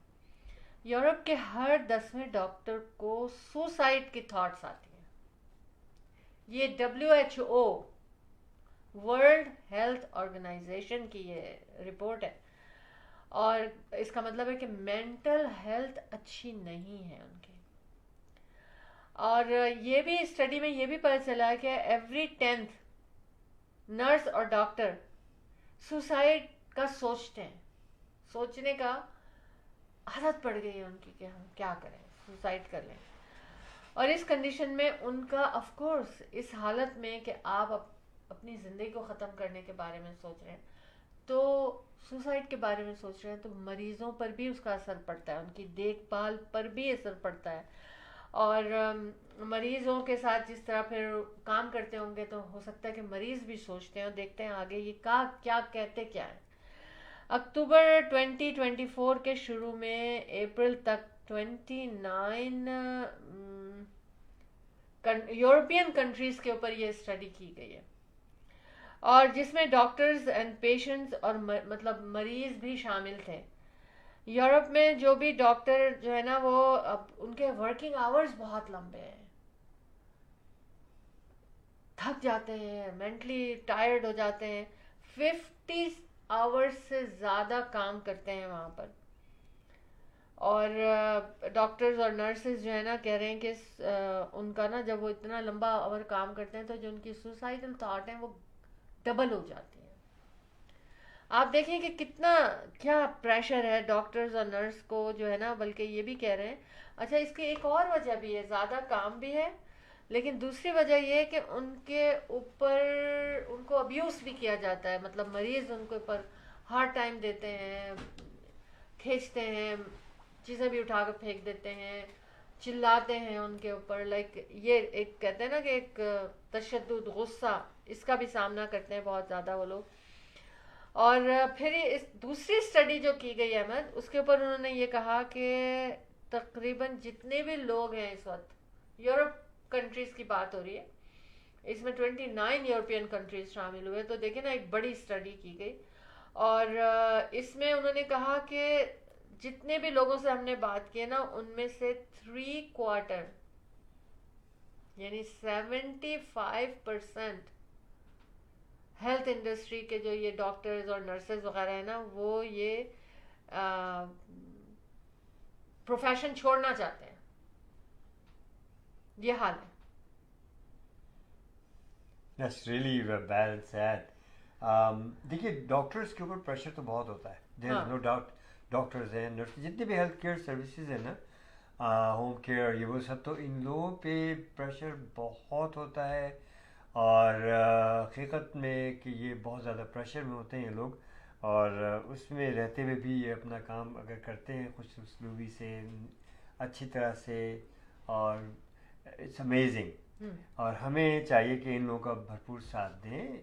यूरोप के हर 10वें डॉक्टर को सुसाइड की थॉट्स आती हैं. ये WHO वर्ल्ड हेल्थ ऑर्गेनाइजेशन की ये रिपोर्ट है, और इसका मतलब है कि मेंटल हेल्थ अच्छी नहीं है उनकी. और ये भी स्टडी में ये भी पता चला है कि एवरी 10th नर्स और डॉक्टर सुसाइड का सोचते हैं. सोचने का आदत पड़ गई है उनकी कि हम क्या करें, सुसाइड कर लें. और इस कंडीशन में उनका ऑफ कोर्स इस हालत में कि आप अपनी ज़िंदगी को ख़त्म करने के बारे में सोच रहे हैं, तो सुसाइड के बारे में सोच रहे हैं, तो मरीज़ों पर भी उसका असर पड़ता है, उनकी देखभाल पर भी असर पड़ता है. और मरीज़ों के साथ जिस तरह फिर काम करते होंगे तो हो सकता है कि मरीज़ भी सोचते हैं और देखते हैं आगे ये क्या कहते क्या है. अक्टूबर 2024 के शुरू में अप्रैल तक 29 यूरोपियन कंट्रीज़ के ऊपर ये स्टडी की गई है, और जिसमें डॉक्टर्स एंड पेशेंट्स और मतलब मरीज़ भी शामिल थे. यूरोप में जो भी डॉक्टर जो है ना, वो अब उनके वर्किंग आवर्स बहुत लंबे हैं, थक जाते हैं, मेंटली टायर्ड हो जाते हैं. 50 आवर्स से ज़्यादा काम करते हैं वहाँ पर. और डॉक्टर्स और नर्सेज जो है ना कह रहे हैं कि उनका ना जब वो इतना लंबा आवर काम करते हैं तो जो उनकी सुसाइडल थॉट है वो डबल हो जाती है. आप देखें कि कितना क्या प्रेशर है डॉक्टर्स और नर्स को जो है ना. बल्कि ये भी कह रहे हैं, अच्छा इसकी एक और वजह भी है, ज़्यादा काम भी है, लेकिन दूसरी वजह ये है कि उनके ऊपर उनको अब्यूज़ भी किया जाता है. मतलब मरीज़ उनके ऊपर हार्ड टाइम देते हैं, खींचते हैं, चीज़ें भी उठा कर फेंक देते हैं, चिल्लाते हैं उनके ऊपर. लाइक ये एक कहते हैं ना कि एक तशद्दुद, गुस्सा, इसका भी सामना करते हैं बहुत ज़्यादा वो लोग. और फिर इस दूसरी स्टडी जो की गई है अहमद, उसके ऊपर उन्होंने ये कहा कि तकरीबन जितने भी लोग हैं इस वक्त, यूरोप कंट्रीज़ की बात हो रही है, इसमें 29 यूरोपियन कंट्रीज़ शामिल हुए. तो देखिए ना, एक बड़ी स्टडी की गई, और इसमें उन्होंने कहा कि जितने भी लोगों से हमने बात की है ना, उनमें से 3/4 यानी 75% हेल्थ इंडस्ट्री के जो ये डॉक्टर्स और नर्सेज वगैरह है ना, वो ये प्रोफेशन छोड़ना चाहते हैं. ये हाल है. That's really bad and sad. देखिए डॉक्टर्स के ऊपर प्रेशर तो बहुत होता है. There is no doubt. Doctors हैं, नर्स, जितने भी हेल्थ केयर सर्विसेज हैं ना, होम केयर, ये वो सब, तो इन लोगों पे प्रेशर बहुत होता है. और हकीकत में कि ये बहुत ज़्यादा प्रेशर में होते हैं ये लोग, और उसमें रहते हुए भी ये अपना काम अगर करते हैं खुश उसलूबी से, अच्छी तरह से, और इट्स अमेजिंग. और हमें चाहिए कि इन लोगों का भरपूर साथ दें,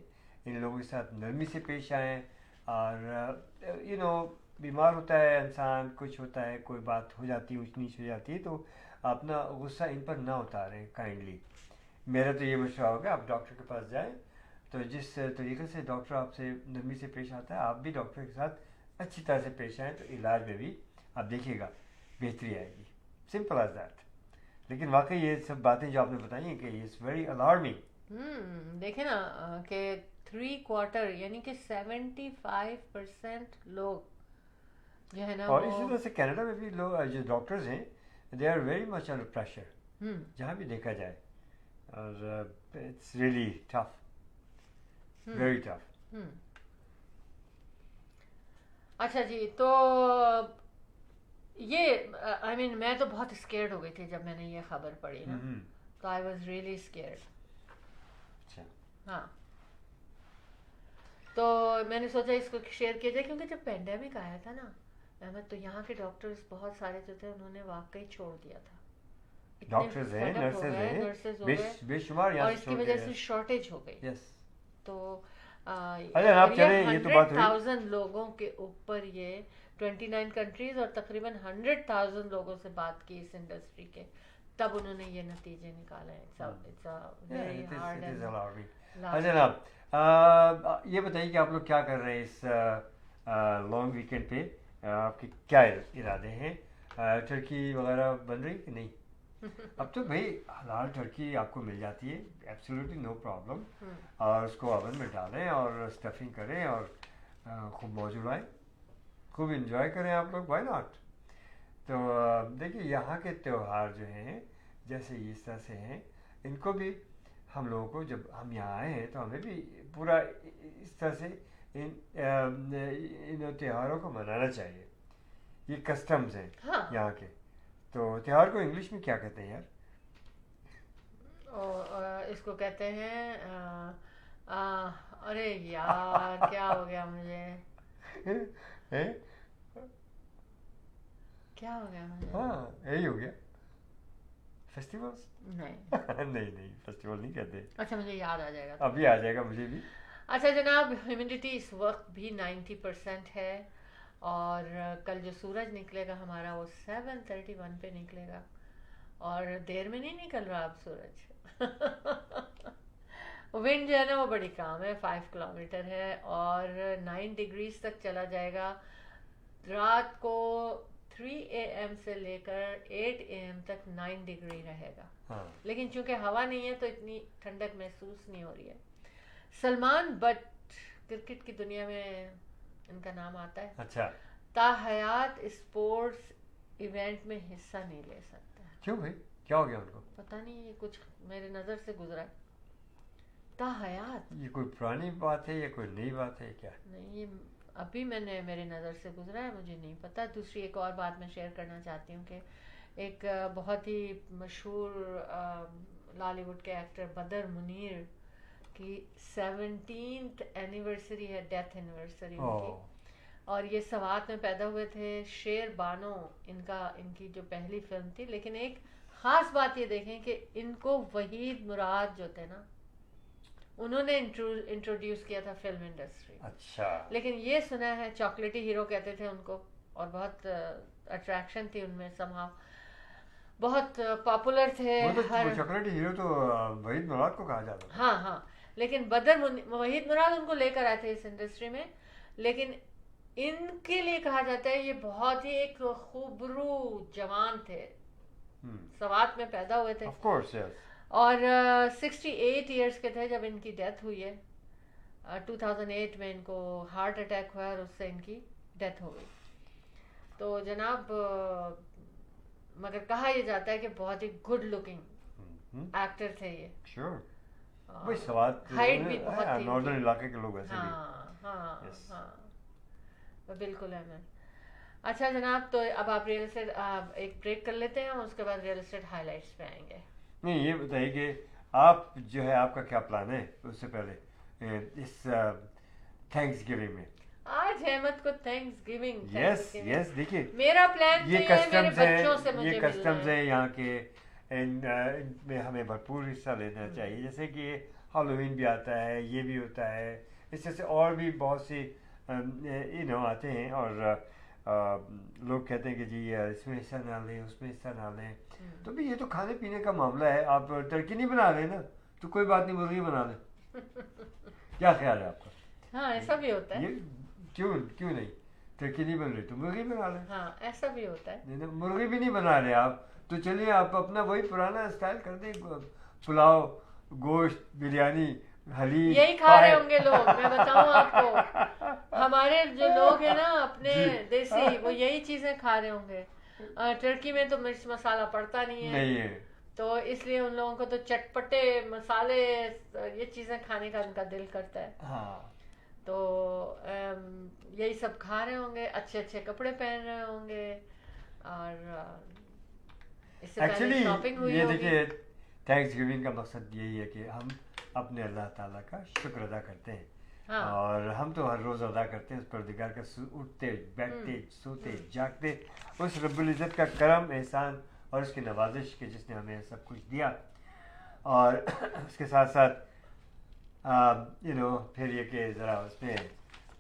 इन लोगों के साथ नरमी से पेश आएँ, और बीमार होता है इंसान, कुछ होता है, कोई बात हो जाती है, ऊंच नीच हो जाती है, तो अपना गुस्सा इन पर ना उतारें काइंडली। मेरा तो ये मशवरा होगा, आप डॉक्टर के पास जाएं, तो जिस तरीके से डॉक्टर आपसे नरमी से पेश आता है, आप भी डॉक्टर के साथ अच्छी तरह से पेश आएँ, तो इलाज में भी आप देखिएगा बेहतरी आएगी। Simple as that. लेकिन वाकई ये सब बातें जो आपने बताई हैं कि इट्स वेरी अलार्मिंग। देखे ना कि 3/4 यानी कि 75% लोग जो है ना और इसी तरह से कनाडा में भी लोग जो डॉक्टर्स हैं, they are very much under pressure, जहाँ भी देखा जाए, और it's really tough, very tough. अच्छा जी, तो ये आई मीन मैं तो बहुत स्केर्ड हो गई थी जब मैंने ये खबर पढ़ी ना, तो आई वाज रियली स्केर्ड। अच्छा, हाँ, तो मैंने सोचा इसको शेयर किया जाए, क्योंकि जब पेंडेमिक आया था ना अहमद, तो यहाँ के डॉक्टर्स बहुत सारे जो थे उन्होंने वाकई छोड़ दिया था। इतने डॉक्टर्स हैं, fed up हो गए, नर्सेज हो हैं, गए, बेशुमार यहाँ और से इसकी छोड़ वजह गए से हैं। शॉर्टेज हो गई। यस, तो अरे आप चले, ये तो बात हुई। 100,000 लोगों के ऊपर ये 29 कंट्रीज और तकरीबन 100,000 लोगों से बात की इस इंडस्ट्री के, तब उन्होंने ये नतीजे निकाले हैं। It's a very hard and अच्छा जनाब, ये बताइए कि आप लोग क्या कर रहे हैं इस लॉन्ग वीकेंड पे? आपके क्या इरादे हैं? टर्की वगैरह बन रही कि नहीं? अब तो भाई हलाल टर्की आपको मिल जाती है, एब्सोल्युटली नो प्रॉब्लम, और उसको ओवन में डालें और स्टफिंग करें और खूब मौज उड़ाएं, खूब इंजॉय करें आप लोग, व्हाई नॉट? तो देखिए यहाँ के त्यौहार जो हैं जैसे इस तरह से हैं, इनको भी हम लोगों को, जब हम यहाँ आए हैं तो हमें भी पूरा इस तरह से इन त्योहारों को मनाना चाहिए। ये कस्टम्स हैं हाँ। यहाँ के। तो त्योहार को इंग्लिश में क्या कहते हैं यार? इसको कहते हैं अरे यार क्या हो गया मुझे, हैं? क्या हो गया मुझे? हाँ, यही हो गया, फेस्टिवल्स। नहीं नहीं, फेस्टिवल नहीं कहते। अच्छा, मुझे याद आ जाएगा। अभी आ जाएगा मुझे भी। अच्छा जनाब, ह्यूमिडिटी इस वक्त भी 90% है, और कल जो सूरज निकलेगा हमारा वो 7:31 पे निकलेगा, और देर में नहीं निकल रहा अब सूरज। विंड जो है ना वो बड़ी काम है, 5 किलोमीटर है, और 9 डिग्रीज तक चला जाएगा। रात को 3 AM से लेकर 8 AM तक 9 डिग्री रहेगा। हाँ। लेकिन चूंकि हवा नहीं है तो इतनी ठंडक महसूस नहीं हो रही है। सलमान बट क्रिकेट की दुनिया में इनका नाम आता है, अच्छा, ताहयात स्पोर्ट्स इवेंट में हिस्सा नहीं ले सकता है। क्यों भाई, क्या हो गया उनको? पता नहीं, ये कुछ मेरे नज़र से गुजरा है। ताहयात ये कोई पुरानी बात है या कोई नई बात है क्या? नहीं, ये अभी मेरे नज़र से गुजरा है, मुझे नहीं पता। दूसरी एक और बात मैं शेयर करना चाहती हूँ कि एक बहुत ही मशहूर लॉलीवुड के एक्टर बदर मुनीर की 17th एनिवर्सरी है, डेथ एनिवर्सरी उनकी, और ये सवात में पैदा हुए थे। शेर बानो इनकी जो पहली फिल्म थी, लेकिन एक ख़ास बात ये देखें कि इनको वहीद मुराद जो थे ना, उन्होंने इंट्रोड्यूस किया था फिल्म इंडस्ट्री। अच्छा। लेकिन ये सुना है चॉकलेटी हीरो कहते थे उनको, और बहुत अट्रैक्शन थी उनमें, समहाउ बहुत पॉपुलर थे। वो चॉकलेटी हीरो तो वहीद मुराद को कहा जाता था। हाँ, लेकिन वहीद मुराद उनको लेकर आए थे इस इंडस्ट्री में। लेकिन इनके लिए कहा जाता है ये बहुत ही एक खूबरू जवान थे, सवात में पैदा हुए थे। Of course, yes. और 68 इयर्स के थे जब इनकी डेथ हुई है। 2008 में इनको हार्ट अटैक हुआ और उससे इनकी डेथ हो गई। तो जनाब, मगर कहा यह जाता है कि बहुत ही गुड लुकिंग एक्टर थे ये। Sure. भाई सवात हाइट भी बहुत थी, नॉर्दर्न इलाके के लोग वैसे भी। हाँ, Yes. हाँ, बिल्कुल है मैम। अच्छा जनाब, तो अब आप रियल एस्टेट एक ब्रेक कर लेते हैं, उसके बाद रियल एस्टेट हाइलाइट्स पे आएंगे। नहीं, ये बताइए कि आप जो है, आपका क्या प्लान है उससे पहले इस थैंक्स गिविंग में? आज अहमद को थैंक्स गिविंग। यस, देखिए मेरा प्लान ये कस्टम्स है, मुझे ये कस्टम्स है यहाँ के, इनमें हमें भरपूर हिस्सा लेना चाहिए। जैसे कि हैलोवीन भी आता है, ये भी होता है, इससे से और भी बहुत सी आते हैं, और लोग कहते हैं कि जी इसमें हिस्सा ना लें, उसमें हिस्सा ना लें, तो भी ये तो खाने पीने का मामला है। आप टर्की नहीं बना रहे ना, तो कोई बात नहीं, मुर्गी बना लें। क्या ख्याल है आपका? हाँ, ऐसा भी होता है। ये क्यों क्यों नहीं? टर्की नहीं बन रही तो मुर्गी बना लें। हाँ, ऐसा भी होता है। नहीं, मुर्गी भी नहीं बना रहे आप, तो चलिए आप अपना वही पुराना स्टाइल कर दें, पुलाव, गोश्त, बिरयानी, हलीम। यही खा रहे होंगे लोग, मैं बताऊं आपको। हमारे जो लोग हैं ना अपने देसी, वो यही चीजें खा रहे होंगे। टर्की में तो मिर्च मसाला पड़ता नहीं है, तो इसलिए उन लोगों को तो चटपटे मसाले, ये चीजें खाने का उनका दिल करता है। हाँ, तो यही सब खा रहे होंगे, अच्छे अच्छे कपड़े पहन रहे होंगे, और इससे पहले शॉपिंग हुई ये होगी। देखिए, थैंक्स गिविंग का मकसद यही है कि हम अपने अल्लाह ताला का शुक्र अदा करते हैं। हाँ। और हम तो हर रोज़ अदा करते हैं उस परदिगार का, उठते बैठते सोते जागते, उस रब्बुल इज़्ज़त का करम, एहसान और उसकी नवाजिश के जिसने हमें सब कुछ दिया। और उसके साथ साथ फिर ये कि ज़रा उसमें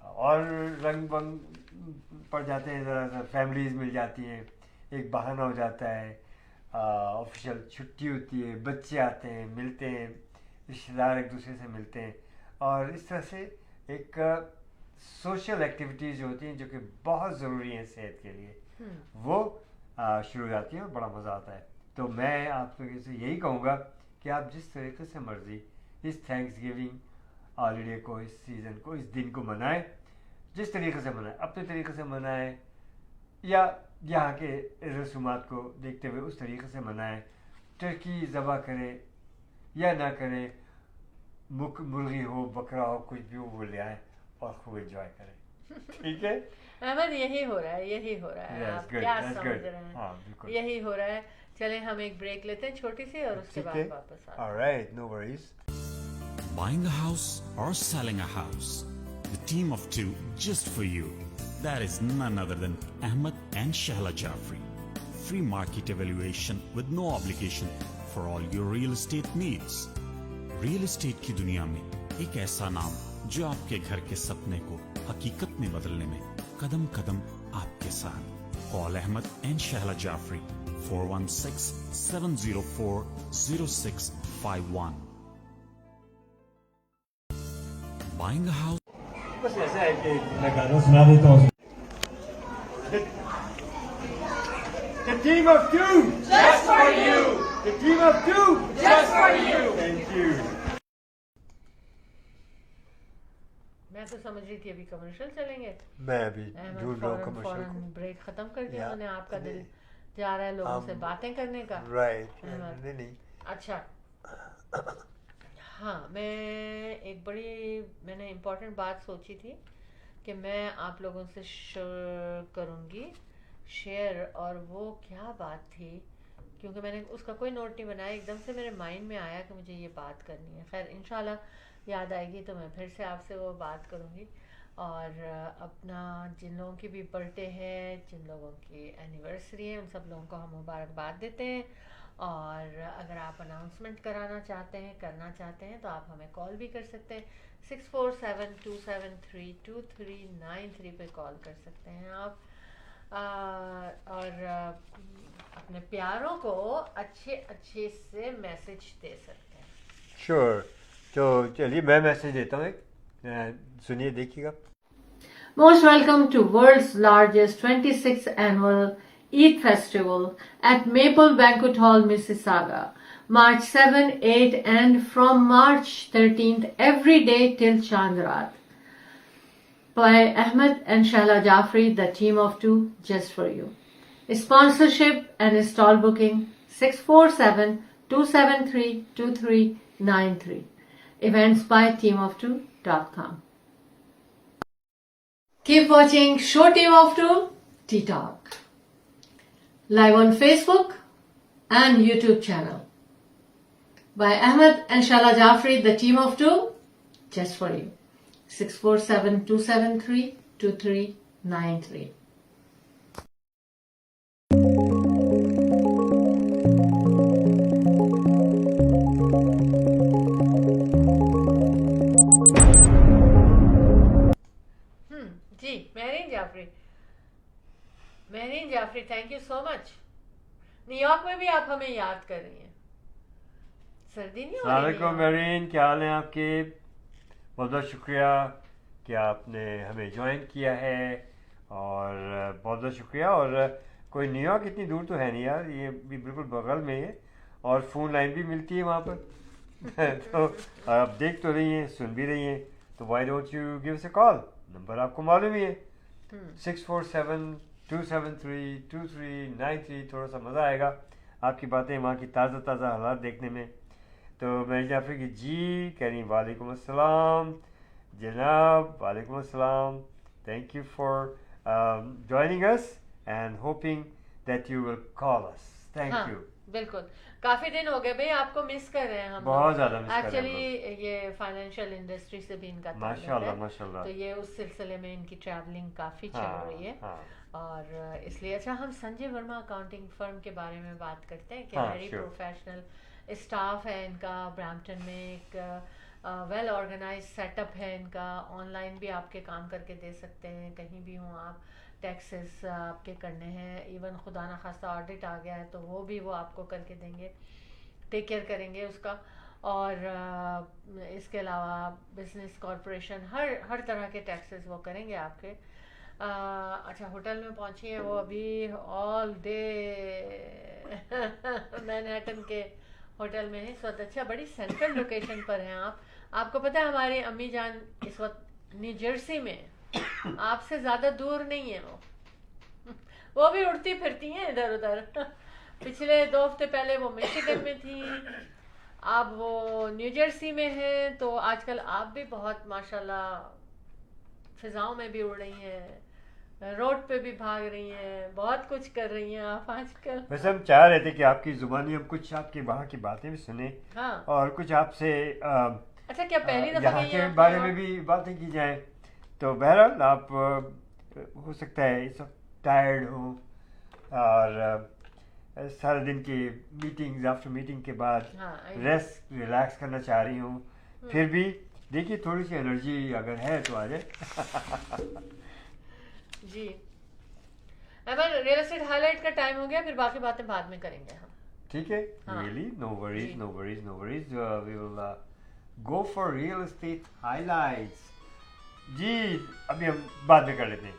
और रंग बंग पड़ जाते हैं, ज़रा फैमिलीज़ मिल जाती हैं, एक बहाना हो जाता है, ऑफिशियल छुट्टी होती है, बच्चे आते हैं, मिलते हैं, रिश्तेदार एक दूसरे से मिलते हैं, और इस तरह से एक सोशल एक्टिविटीज़ जो होती हैं जो कि बहुत ज़रूरी हैं सेहत के लिए, वो शुरू हो जाती हैं और बड़ा मज़ा आता है। तो मैं आप लोगों से यही कहूँगा कि आप जिस तरीके से मर्ज़ी इस थैंक्स गिविंग हॉलीडे को, इस सीज़न को, इस दिन को मनाएं, जिस तरीके से मनाएं, अपने तरीके से मनाएं, या यहाँ के रसूमात को देखते हुए उस तरीके से मनाएं। टर्की ज़बह करें या ना करें, मुर्गी हो, बकरा हो, कुछ भी हो, वो ले आए और खूब एंजॉय करें। ठीक है अहमद, यही हो रहा है, यही हो रहा है। Yes, आप good, क्या that's समझ good. रहे हैं? हाँ, बिल्कुल। यही हो रहा है। चलें हम एक ब्रेक लेते हैं छोटी सी, और उसके बाद वापस आते हैं। Alright, no worries. Buying a house or selling a house? The team of two just for you. That is none other than Ahmed and Shahla Jafri. Free market evaluation with no obligation for all your real estate needs. Real estate की दुनिया में एक ऐसा नाम जो आपके घर के सपने को हकीकत में बदलने में कदम कदम आपके साथ। Call Ahmed and Shahla Jafri 416-704-0651. Buying a house. बस ऐसा है कि मैं गाना सुना देता हूँ। The team of two! Just for you! The team of two! Just for you! Thank you! मैं तो समझ रही थी अभी कमर्शियल चलेंगे। मैं अभी अहमद ढूंढ रहा हूँ कमर्शियल फौरन को। ब्रेक खत्म कर दिया या, उन्होंने। आपका दिल नहीं। जा रहा है लोगों से बातें करने का। Right. अहमद। नहीं। अच्छा, हाँ, मैंने इम्पोर्टेंट बात सोची थी कि मैं आप लोगों से करूँगी शेयर, और वो क्या बात थी, क्योंकि मैंने उसका कोई नोट नहीं बनाया, एकदम से मेरे माइंड में आया कि मुझे ये बात करनी है। खैर, इंशाल्लाह याद आएगी तो मैं फिर से आपसे वो बात करूँगी। और अपना जिन लोगों की भी बर्थडे है, जिन लोगों की एनिवर्सरी है, उन सब लोगों को हम मुबारकबाद देते हैं। और अगर आप अनाउंसमेंट करना चाहते हैं तो आप हमें कॉल भी कर सकते हैं। 6472732393 पे कॉल कर सकते हैं आप। और अपने प्यारों को अच्छे से मैसेज दे सकते हैं। Sure. तो चलिए मैं मैसेज देता हूँ एक, सुनिए, देखिएगा। Most welcome to world's largest 26th annual Eid Festival at Maple Banquet Hall, Mississauga, March 7, 8 and from March 13th every day till Chand Raat. By Ahmed and Shahla Jafri, the team of two just for you. Sponsorship and stall booking 647-273-2393. Events by teamof2.com. Keep watching Show Team of Two Tea Talk. Live on Facebook and YouTube channel. By Ahmed and Shahla Jafri, the team of two, just for you. 647-273-2393. जी, Mehreen Jafri. Mehreen Jafri, thank you so much. New York में भी आप हमें याद कर रही हैं। सर्दी नहीं हो अस्सलाम रही वालेकुम न्यूयॉर्क? मेरीन, क्या हाल है आपके? बहुत बहुत शुक्रिया कि आपने हमें ज्वाइन किया है, और बहुत बहुत शुक्रिया। और कोई न्यूयॉर्क इतनी दूर तो है नहीं यार, ये भी बिल्कुल बगल में है, और फ़ोन लाइन भी मिलती है वहाँ पर। तो आप देख तो रही हैं, सुन भी रही हैं, तो why don't you give us a call? Number आपको मालूम ही है, 647-273-2393। थोड़ा सा मज़ा आएगा आपकी बातें, वहाँ की ताज़ा ताज़ा हालात देखने में। तो मेरी जाफरी की जी कह रही वालेकुम अस्सलाम जनाब, वालेकुम अस्सलाम, thank you for joining us and hoping that you will call us. Thank हाँ, you. बिल्कुल। काफी दिन हो गए भाई, आपको मिस कर रहे हैं हम। बहुत ज़्यादा मिस कर रहे हैं एक्चुअली ये फाइनेंशियल इंडस्ट्री से भी इनका ताल्लुक माशाल्लाह है, माशाल्लाह। तो ये उस सिलसिले में इनकी ट्रैवलिंग काफ़ी चल हाँ, रही है। हाँ। और इसलिए अच्छा, हम संजय वर्मा अकाउंटिंग फर्म के बारे में बात करते हैं कि हाँ, वेरी sure. प्रोफेशनल स्टाफ है इनका ब्रैम्पटन में, एक वेल ऑर्गेनाइज सेटअप है इनका। ऑनलाइन भी आपके काम करके दे सकते हैं, कहीं भी हों आप। टैक्सेस आपके करने हैं, इवन खुदा ना खास्ता ऑडिट आ गया है तो वो भी वो आपको करके देंगे, टेक केयर करेंगे उसका। और इसके अलावा बिजनेस कॉरपोरेशन हर तरह के टैक्सेस वो करेंगे आपके। अच्छा, होटल में पहुंची हैं वो अभी ऑल डे मैनहट्टन के होटल में है इस वक्त। अच्छा, बड़ी सेंट्रल लोकेशन पर हैं आप। आपको पता है हमारी अम्मी जान इस वक्त न्यू जर्सी में, आपसे ज़्यादा दूर नहीं है वो भी उड़ती फिरती हैं इधर उधर। पिछले 2 हफ्ते पहले वो मिशिगन में थी, अब वो न्यू जर्सी में है। तो आजकल आप भी बहुत माशाल्लाह फिजाओं में भी उड़ रही हैं, रोड पे भी भाग रही हैं, बहुत कुछ कर रही हैं आप आजकल। वैसे हम चाह रहे थे कि आपकी ज़ुबानी हम कुछ आपकी वहाँ की बातें भी सुने, हाँ, और कुछ आपसे अच्छा, क्या पहली दफा यहाँ गई के हैं आप बारे में न्यूयॉर्क? भी बातें की जाए। तो बहरहाल आप हो सकता है इस वक्त टायर्ड हो, और सारे दिन की मीटिंग्स, आफ्टर मीटिंग के बाद हाँ, रेस्ट रिलैक्स करना चाह रही हूँ। फिर भी देखिए, थोड़ी सी एनर्जी अगर है तो आ जाए। जी। अमन, रियल एस्टेट हाईलाइट का टाइम हो गया, फिर बाकी बातें बाद में करेंगे हम। ठीक है, हाँ। रियली नो वरीज, जी। No worries, no worries. We will go for real estate highlights. जी, अभी हम बाद में कर लेते हैं।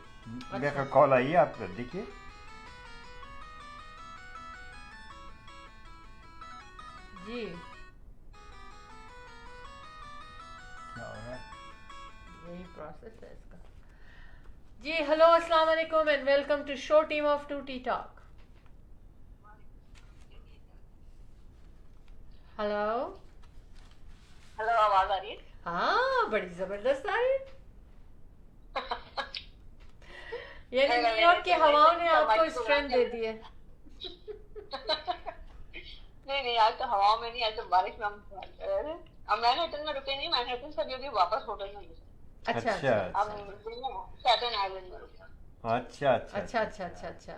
मेरा कॉल आई है, आप देखिए। जी, क्या हो रहा है? यही प्रोसेस है इसका। जी, हेलो, अस्सलाम वालेकुम and welcome to show team of 2T talk. Hello. Hello, आवाज आ रही है? हाँ, बड़ी जबरदस्त आ रही है। ये नहीं, न्यूयॉर्क की नहीं, हवाओं ने नहीं, आपको नहीं, स्ट्रेंथ दे दी है। नहीं, आज तो हवाओं में नहीं, आज तो बारिश में हम अब मैनहट्टन में रुके नहीं, मैनहट्टन से अभी वापस होटल में घुसे। अच्छा अच्छा, अच्छा अब स्टैटन आइलैंड में रुके। अच्छा अच्छा अच्छा अच्छा अच्छा अच्छा।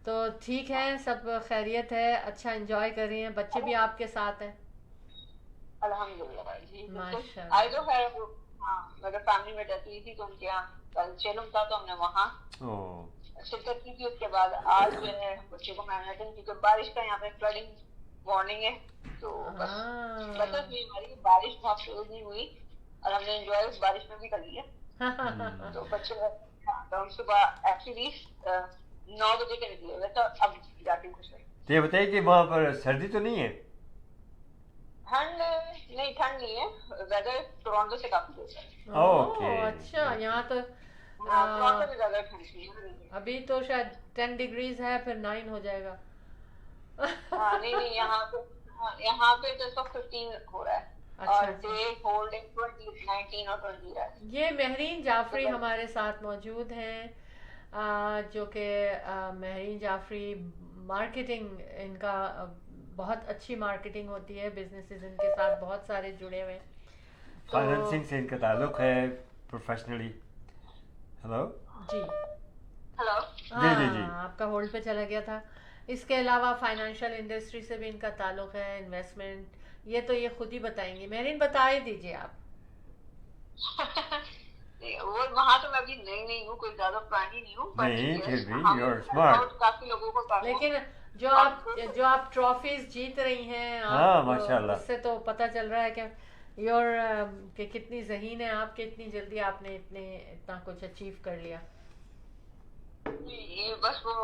तो ठीक है, सब खैरियत है, अच्छा एंजॉय कर रही हैं, बच्चे भी आपके साथ हैं? अल्हम्दुलिल्लाह भाई जी, माशाल्लाह। आई तो खैर हाँ, मेरे फैमिली में डेथ हुई थी तो उनके यहाँ कल चेलम था तो हमने वहाँ ओह, शिरकत की थी। उसके बाद आज जो है बच्चे को मैनहट्टन, क्योंकि बारिश का यहाँ पे फ्लडिंग वार्निंग है, तो बस हाँ। बचत हुई हमारी। बारिश बहुत तेज नहीं हुई और हमने एंजॉय उस बारिश में भी कर लिया। तो बच्चे तो हम सुबह एक्चुअली 9 बजे के निकले हुए, तो अब जाके खुश है। तो ये बताइए कि वहाँ पर सर्दी तो नहीं है? ठंड नहीं, ठंड नहीं है, वेदर टोरंटो से काफी दूर है। ओके। अच्छा, यहाँ तो टोरंटो में ज्यादा ठंड नहीं है। अभी तो शायद 10 डिग्रीज है, फिर 9 हो जाएगा। हाँ, नहीं, यहाँ पे तो सब 15 हो रहा है। अच्छा, और अच्छा। डे होल्डिंग 20, 19 और 20 है। ये मेहरीन जाफरी हमारे साथ मौजूद हैं, जो कि मेहरीन जाफरी मार्केटिंग, इनका बहुत अच्छी मार्केटिंग होती है, बिजनेसेस इनके साथ बहुत सारे जुड़े हुए हैं। फाइनेंसिंग से इनका ताल्लुक है प्रोफेशनली। हेलो जी, हेलो, जी। आपका होल्ड पे चला गया था। इसके अलावा फाइनेंशियल इंडस्ट्री से भी इनका ताल्लुक है, इन्वेस्टमेंट, ये तो ये खुद ही बताएंगी। मेहरीन, बता ही दीजिए आप। वो वहाँ तो मैं अभी भी नई नहीं हूँ, कोई ज्यादा पुरानी नहीं हूँ, नहीं, फिर भी you're smart. काफी लोगों को काफी लेकिन जो आप ट्रॉफीज जीत रही हैं हाँ, आप, माशाल्लाह। उससे तो पता चल रहा है कि योर कि कितनी ज़हीन है आप, कितनी जल्दी आपने इतना कुछ अचीव कर लिया। ये बस वो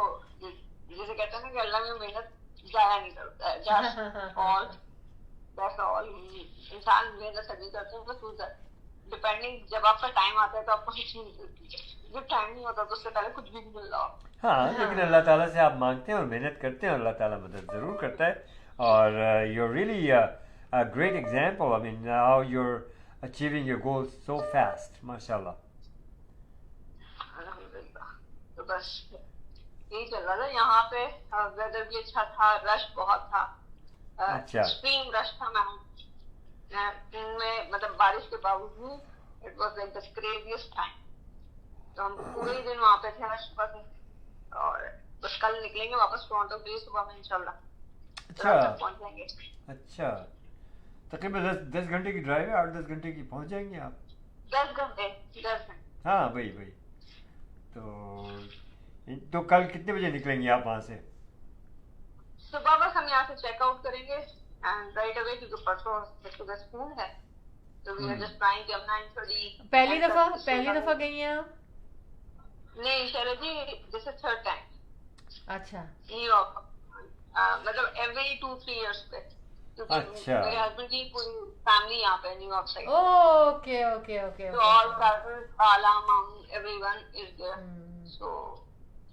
जैसे कहते हैं ना कि अल्लाह में मेहनत जाया नहीं करता है, just all that's all। इंसान मेहनत सभी करते हैं, बस उधर डिपेंडिंग जब आपका टाइम आता है तो आपको कुछ नहीं मिलती है, जब टाइम नहीं होता तो उससे पहले कुछ भी नहीं मिल रहा। हाँ, लेकिन अल्लाह ताला से आप मांगते हैं और मेहनत करते हैं, अल्लाह ताला मदद ज़रूर करता है। और you're really a great example. I mean, how you're achieving your goals so fast, माशाल्लाह। अल्हम्दुलिल्लाह। तो बस यही चल रहा था। यहाँ पे वेदर भी अच्छा था, रश बहुत था, अच्छा। एक्सट्रीम रश था मैम। मतलब बारिश के बावजूद it was like the craziest time. तो हम पूरे दिन वहाँ पे थे रश पर, और बस कल निकलेंगे वापस टोरंटो के लिए सुबह में इंशाल्लाह। अच्छा पहुँच जाएंगे। अच्छा, तकरीबन 10 घंटे की ड्राइव है, 8-10 घंटे की पहुँच जाएंगे आप। 10 घंटे। हाँ वही। तो कल कितने बजे निकलेंगे आप वहाँ से? सुबह बस हम यहाँ से चेकआउट करेंगे एंड राइट अवे, क्योंकि परसों बच्चों का स्कूल है, तो वी आर जस्ट ट्राइंग कि हम 9:30। पहली दफा गई हैं आप? नहीं शैला जी, दिस इज थर्ड टाइम। अच्छा। न्यूयॉर्क, मतलब एवरी 2-3 इयर्स पे, क्योंकि अच्छा। मेरे हस्बैंड की पूरी फैमिली यहाँ पे New York side. Okay. So all cousins, Khala, mom, everyone is there. So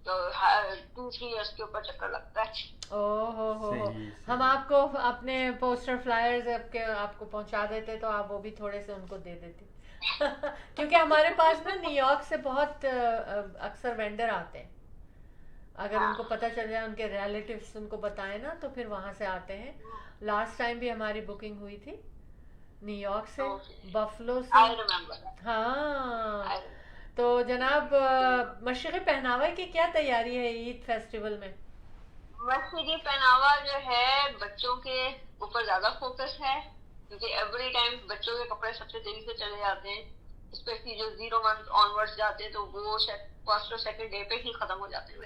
2-3 years के ऊपर चक्कर लगता है। ओहो, सही। हम आपको अपने पोस्टर फ्लायर्स आपको पहुंचा देते तो आप वो भी थोड़े से उनको दे देती। क्योंकि हमारे पास ना न्यूयॉर्क से बहुत अक्सर वेंडर आते हैं। अगर उनको पता चल जाए, उनके रिलेटिव्स उनको बताएं ना, तो फिर वहां से आते हैं। लास्ट टाइम भी हमारी बुकिंग हुई थी न्यूयॉर्क से, बफलो से। I remember that. हाँ, तो जनाब मशरक़ी पहनावे की क्या तैयारी है ईद फेस्टिवल में? मशरक़ी पहनावा जो है बच्चों के ऊपर ज्यादा फोकस है, क्योंकि एवरी टाइम बच्चों के कपड़े सबसे तेजी से चले जाते हैं, स्पेशली जो 0 month ऑनवर्ड्स जाते हैं, तो वो फर्स्ट और सेकंड डे पे ही खत्म हो जाते हैं।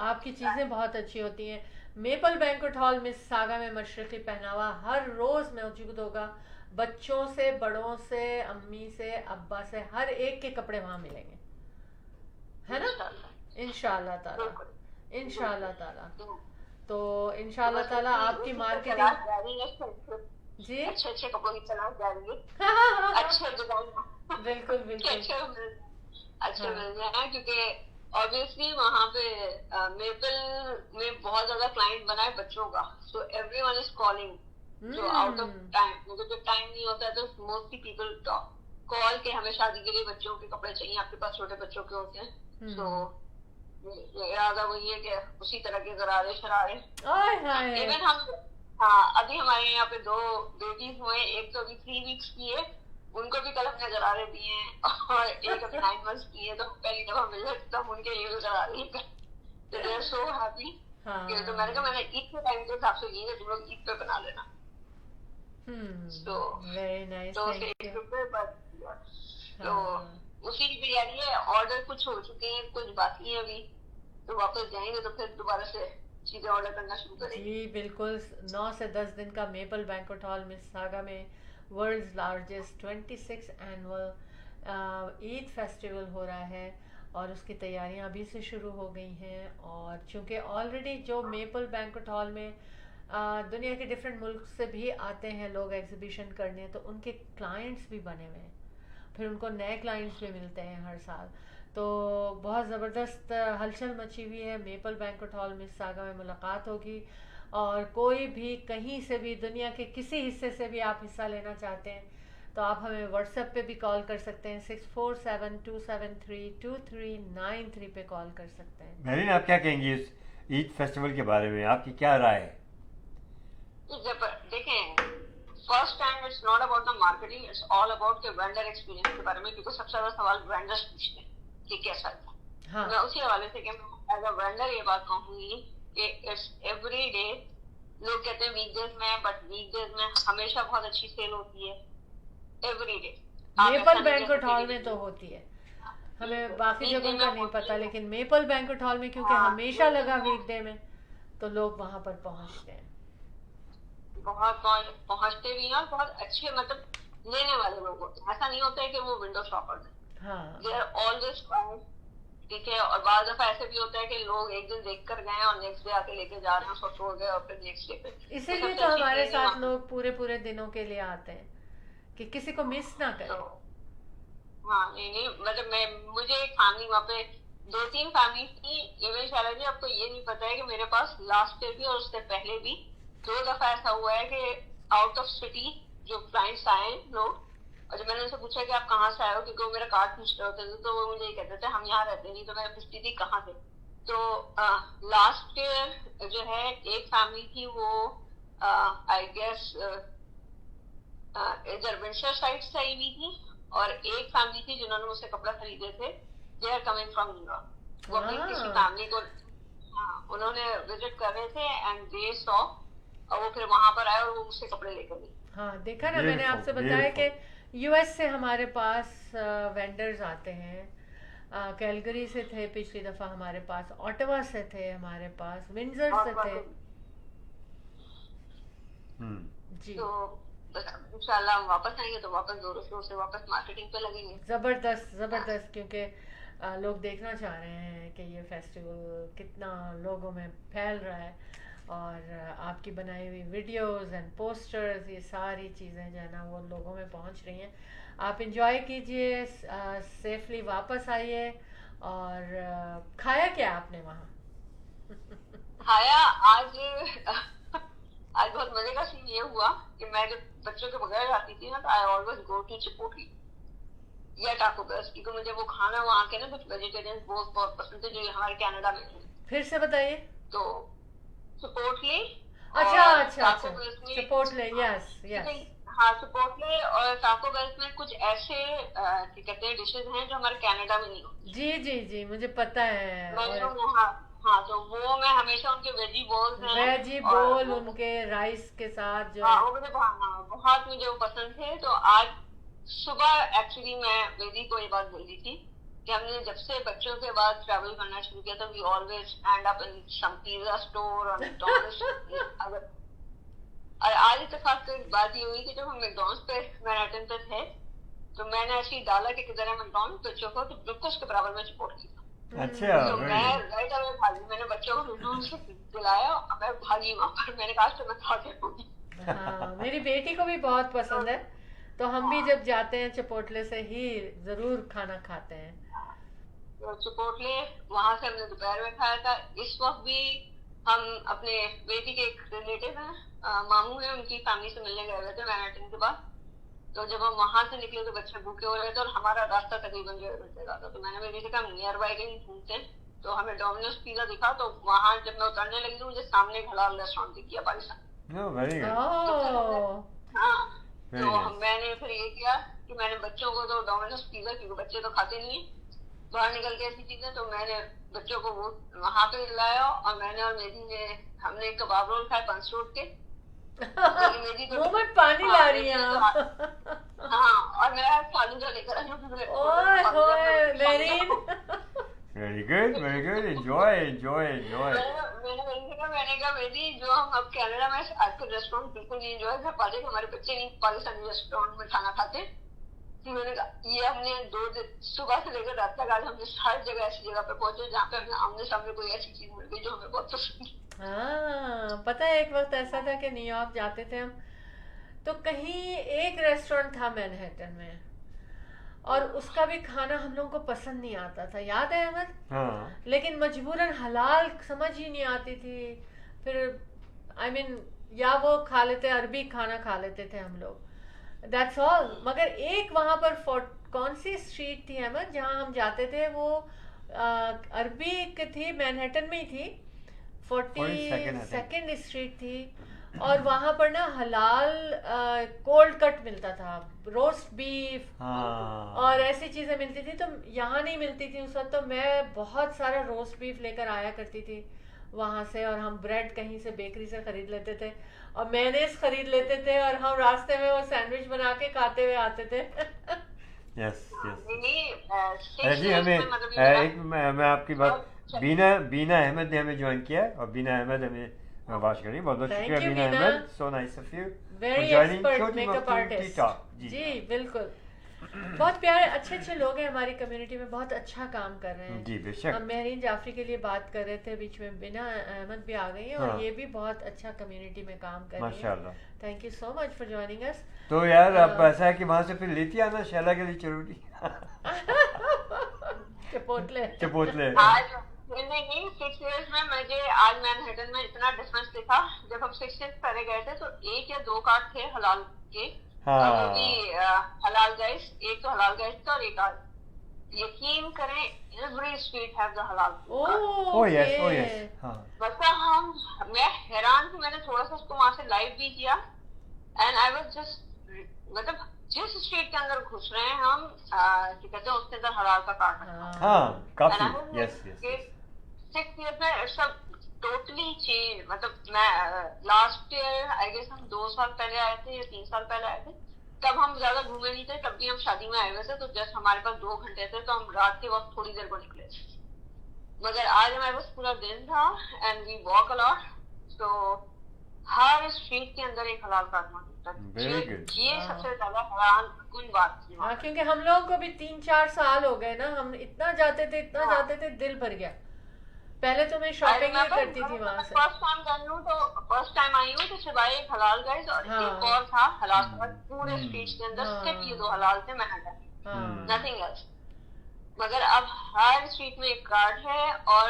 आपकी चीजें बहुत अच्छी होती हैं। मेपल बैंक्वेट हॉल मिसिसागा में मशरक़ी पहनावा हर रोज मौजूद होगा। बच्चों से, बड़ों से, अम्मी से, अब्बा से, हर एक के कपड़े वहां मिलेंगे, है ना? इंशाल्लाह ताला। तो इंशाल्लाह ताला आपकी मार्केटिंग जी अच्छे कपड़ों की तलाश जारी है। अच्छे डिजाइन बिल्कुल अच्छे मिल जाए, क्योंकि ऑब्वियसली वहाँ पे मेपल में बहुत ज्यादा क्लाइंट बना है बच्चों का, सो एवरीवन इज कॉलिंग। जो आउट ऑफ टाइम, मुझे जब टाइम नहीं होता है तो मोस्टली पीपल कॉल के हमें शादी के लिए बच्चों के कपड़े चाहिए, आपके पास छोटे बच्चों के होते हैं। सो इरादा वही है कि उसी तरह के गरारे शरारे। इवन हम अभी हमारे यहाँ पे 2 बेबीज हुए, एक तो अभी 3 weeks की है, उनको भी कल अपने गरारे दिए हैं, और एक अभी 9 months की है, तो पहली दफा मिल रहे तब उनके लिए भी गरारे लेकर, तो दे आर सो हैप्पी। तो मैंने कहा मैंने ईद के टाइम के हिसाब से ये तुम लोग ईद पे बना लेना। तो वेरी नाइस, तो उसी की तैयारी है। ऑर्डर कुछ हो चुके हैं, कुछ बाकी है अभी, तो वापस जाएंगे तो फिर दोबारा से चीजें ऑर्डर करना शुरू करेंगे। जी बिल्कुल। 9 से 10 दिन का मेपल बैंक्वेट हॉल मिसिसागा में world's largest 26th annual Eid festival हो रहा है, और उसकी तैयारियां अभी से शुरू हो गई हैं। और चूंकि ऑलरेडी जो मेपल बैंक्वेट हॉल में दुनिया के डिफरेंट मुल्क से भी आते हैं लोग एग्जीबिशन करने, तो उनके क्लाइंट्स भी बने हुए हैं, फिर उनको नए क्लाइंट्स भी मिलते हैं हर साल। तो बहुत ज़बरदस्त हलचल मची हुई है। मेपल बैंक्वेट हॉल मिसिसागा में मुलाकात होगी, और कोई भी कहीं से भी दुनिया के किसी हिस्से से भी आप हिस्सा लेना चाहते हैं तो आप हमें व्हाट्सएप पे भी कॉल कर सकते हैं। 6472732393 पे कॉल कर सकते हैं। मेरीन, आप क्या कहेंगी इस ईद फेस्टिवल के बारे में, आपकी क्या राय है? देखें, first time it's not about the marketing, it's all about the vendor experience के बारे में, क्योंकि सबसे ज्यादा सवाल वेंडर्स पूछते हैं कि कैसा था। हाँ। मैं उसी हवाले से कि मैं एज अ वेंडर ये बात कहूंगी कि इट्स एवरी डे। लोग कहते हैं वीकडेज में, बट वीकडेज में हमेशा बहुत अच्छी सेल होती है, every day. Maple banquet hall में तो होती है। हमें बाकी वीकडे जगहों में का नहीं होती पता, है। लेकिन मेपल बैंक्वेट हॉल में क्योंकि हाँ, हमेशा मेपल लगा में। वीकडे में, तो लोग वहां पर पहुंचते हैं। बहुत पहुंचते भी हैं और बहुत अच्छे मतलब लेने वाले लोग होते हैं। ऐसा नहीं होता है कि वो विंडो शॉपर्स हैं, हाँ दे आर ऑलवेज फाइन। ठीक है, और बाद दफा ऐसे भी होता है कि लोग एक दिन देख कर गए और नेक्स्ट डे आके लेके जा रहे हैं, उसको छोड़ गए और फिर नेक्स्ट डे पे। इसीलिए तो हमारे साथ लोग पूरे पूरे दिनों के लिए आते हैं कि किसी को मिस ना तो करें। हाँ, नहीं मतलब मुझे एक फैमिली वहाँ पे 2-3 फैमिली थी। इवन शायद जी आपको ये नहीं पता है कि मेरे पास लास्ट ईयर भी और उससे पहले भी 2 दफा ऐसा हुआ है कि आउट ऑफ सिटी जो क्लाइंट्स आए लोग, और जब मैंने उनसे पूछा कि आप कहाँ से आए हो, क्योंकि वो मेरा कार्ड पूछ रहे होते थे, तो वो मुझे ये कहते थे हम यहाँ रहते नहीं। तो मैं पूछती थी कहाँ थे, तो लास्ट ईयर जो है एक फैमिली थी वो आई गेस इधर विंडसर साइड से आई हुई थी, और एक फैमिली थी जिन्होंने मुझसे कपड़ा खरीदे थे, they are coming from New York. वो अपनी किसी फैमिली को उन्होंने विजिट कर रहे थे एंड दे सॉ, और वो फिर वहां पर आए और वो मुझसे कपड़े लेकर गए। हाँ देखा ना, मैंने आपसे बताया कि यूएस से हमारे पास वेंडर्स आते हैं। कैलगरी से थे पिछली दफा हमारे पास, ऑटवा से थे हमारे पास, विंडसर से थे। जी तो इंशाल्लाह हम वापस आएंगे तो वापस जोरों शोरों से वापस मार्केटिंग पे लगेंगे। जबरदस्त जबरदस्त, क्योंकि लोग देखना चाह रहे हैं कि ये फेस्टिवल कितना लोगों में फैल रहा है, और आपकी बनाई हुई वीडियोस एंड पोस्टर्स, ये सारी चीज़ें जो है ना वो लोगों में पहुंच रही हैं। आप इंजॉय कीजिए, सेफली वापस आइए। और खाया क्या आपने वहाँ? खाया आज बहुत मजे का सीन ये हुआ कि मैं जब बच्चों के बगैर जाती थी ना, तो आई ऑलवेज गो टू चिपोटली या टाको बेल, क्योंकि मुझे वो खाना वहाँ के ना कुछ वेजिटेरियन बहुत बहुत पसंद है, जो हमारे कनाडा में है। फिर से बताइए। तो चिपोटली, अच्छा चिपोटले, यस यस। हाँ, चिपोटले और टाको बेल में कुछ ऐसे कहते हैं डिशेज हैं जो हमारे कनाडा में नहीं होती। जी जी जी, मुझे पता है। हाँ, तो वो मैं हमेशा उनके वेजी बोल्स हैं, वेजी बोल उनके राइस के साथ जो हाँ, वो मुझे बहुत मुझे वो पसंद थे। तो आज सुबह एक्चुअली मैं वेदी को ये बात बोल रही थी कि हमने जब से बच्चों के बाद ट्रैवल करना शुरू किया, तो we always end up in some pizza store और मैकडॉनल्ड्स। और आज इत्तेफाक की बात ये हुई कि जब हम मैकडॉनल्ड्स पे मैनहट्टन पे थे, तो मैंने ऐसे ही डाला कि किधर है मैकडॉनल्ड्स बच्चों को, तो बिल्कुल उसके बराबर में चिपोटली। अच्छा, तो मैं राइट अवे भागी, मैंने बच्चों को मैकडॉनल्ड्स दिलाया और मैं भागी वहां पर। मैंने कहा तो मैं खा के दूंगी। हाँ, मेरी बेटी को भी बहुत पसंद है, तो हम भी जब जाते हैं चिपोटले से ही जरूर खाना खाते हैं। तो चिपोटले वहां से हमने दोपहर में खाया था। इस वक्त भी हम अपने बेटी के एक रिलेटिव हैं, मामू हैं, उनकी फैमिली से मिलने गए हुए थे मैनहट्टन के बाद। तो जब हम वहां से निकले तो बच्चे भूखे हो रहे थे और हमारा रास्ता तकरीबन 1.5 घंटे का था। तो मैंने बेटी से कहा नियर बाय कहीं घूमते हैं, तो हमें डोमिनोज पिज़्ज़ा दिखा। तो वहां जब मैं उतरने लगी तो मुझे सामने हलाल रेस्टोरेंट दिख गया पाकिस्तान। Very good. हाँ, तो मैंने फिर ये किया कि मैंने बच्चों को तो डोमिनोज पिज़्ज़ा, क्योंकि बच्चे तो खाते नहीं है बाहर निकल के ऐसी चीजें, तो मैंने बच्चों को वो वहां पे लाया और मैंने और मेरी ने हमने कबाब रोल खाए 5 रोट के। मेरी तो मुंह में पानी ला रही हैं आप। हाँ, और मैं फालूदा लेकर आई हूँ। Very good, enjoy. मैंने कहा बेटी, जो हम अब कनाडा में आजकल रेस्टोरेंट बिल्कुल नहीं एंजॉय कर पाते, हमारे बच्चे नहीं पाकिस्तानी रेस्टोरेंट में खाना खाते। मैंने कहा ये हमने 2 दिन सुबह से लेकर रात तक आज हमने हर जगह ऐसी जगह पे पहुंचे जहाँ पे हमें आमने सामने कोई ऐसी चीज मिल गई जो हमें बहुत पसंद है। हाँ, पता है एक वक्त ऐसा था कि न्यूयॉर्क जाते थे हम, तो कहीं एक रेस्टोरेंट था मैनहट्टन में, और उसका भी खाना हम लोगों को पसंद नहीं आता था, याद है अहमद? हाँ। लेकिन मजबूरन हलाल समझ ही नहीं आती थी। फिर I mean, या वो खा लेते, अरबी खाना खा लेते थे हम लोग, दैट्स ऑल। मगर एक वहां पर कौन सी स्ट्रीट थी अहमद जहां हम जाते थे, वो अरबी की थी, मैनहट्टन में ही थी, 42nd स्ट्रीट थी, और वहां पर ना हलाल कोल्ड कट मिलता था, रोस्ट बीफ और ऐसी चीजें मिलती थी। तो यहाँ नहीं मिलती थी उस वक्त, तो मैं बहुत सारा रोस्ट बीफ लेकर आया करती थी वहां से, और हम ब्रेड कहीं से बेकरी से खरीद लेते थे और मेयोनेज़ खरीद लेते थे, और हम रास्ते में वो सैंडविच बना के खाते हुए आते थे। Yes yes. नहीं हमें मतलब ये एक मैं आपकी बात, बीना अहमद ने हमें ज्वाइन किया और बीना अहमद हमें वाच करी। बहुत बहुत Thank शुक्रिया you, Bina Bina. Ahmad, so nice of you very joining expert makeup artist. जी बिल्कुल, बहुत प्यारे अच्छे अच्छे लोग हैं हमारी कम्युनिटी में, बहुत अच्छा काम कर रहे हैं। जी बेशक। हम मेहरीन जाफरी के लिए बात कर रहे थे, बीच में बिना अहमद भी आ गई हैं और हाँ। ये भी बहुत अच्छा कम्युनिटी में काम कर रही हैं। माशाल्लाह। Thank you so much for joining us. तो यार अब ऐसा है कि वहाँ से फिर लेती आना शैला के लिए चरोटी चिपोटले चिपोटले। आज नहीं 6 years में मुझे आज मैनहट्टन में इतना डिफरेंस दिखा। जब हम 6 years पहले गए थे तो 1 या 2 कार्ड थे हलाल के, हाँ। वो भी हलाल गाइस, एक तो हलाल गाइस था और एक आज यकीन करें एवरी स्ट्रीट हैव द हलाल। ओह यस हाँ। मतलब मैं हैरान थी, मैंने थोड़ा सा उसको वहां से लाइव भी किया एंड आई वाज जस्ट मतलब जिस स्ट्रीट के अंदर घुस रहे हैं हम क्या कहते हैं उसके अंदर हलाल का कार्ड है। हाँ काफी यस यस। 6 years में सब टोटली चेंज। मतलब मैं लास्ट ईयर आई गेस हम 2 साल पहले आए थे या 3 साल पहले आए थे, तब हम ज्यादा घूमे नहीं थे, तब भी हम शादी में आए हुए थे, तो जस्ट हमारे पास 2 घंटे थे तो हम रात के वक्त थोड़ी देर को निकले। मगर आज हमारे पास पूरा दिन था and we walk a lot, तो हर स्ट्रीट के अंदर एक हलाल कार्ड मौजूद था। Very good. ये सबसे ज्यादा हैरान कुन बात थी। हाँ, क्योंकि हम लोगों को भी 3-4 साल हो गए ना, हम इतना जाते थे दिल भर गया। पहले तो मैं शॉपिंग ही करती थी वहां से। फर्स्ट टाइम आई हूँ तो सिवाय एक हलाल गाइस और हाँ। एक और था हलाल कार्ड पूरे स्ट्रीट के अंदर, सिर्फ ये 2 हलाल थे मैनहट्टन, नथिंग एल्स। मगर अब हर स्ट्रीट में एक कार्ड है और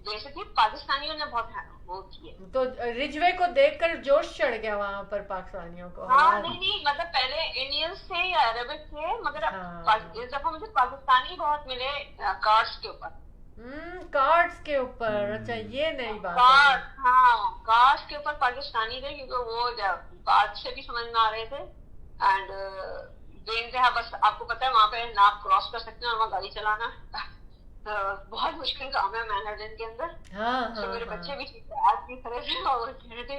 बेसिकली पाकिस्तानियों ने बहुत वो किए। तो रिजवे को देखकर जोश चढ़ गया वहां पर पाकिस्तानियों को। हाँ नहीं मतलब पहले इंडियंस थे या अरबिक थे, मगर अब इस दफा मुझे पाकिस्तानी बहुत मिले कार्ड्स के ऊपर। कार्ड्स के ऊपर, अच्छा ये नई बात है। हाँ कार्ड्स के ऊपर पाकिस्तानी थे, क्योंकि वो बात से भी समझ में आ रहे थे एंड बेइंतहा बस आपको पता है वहाँ पे नाप क्रॉस कर सकते हैं और वहाँ गाड़ी चलाना बहुत मुश्किल काम है मैनहट्टन के अंदर। तो मेरे बच्चे भी आज भी खड़े थे और कह रहे थे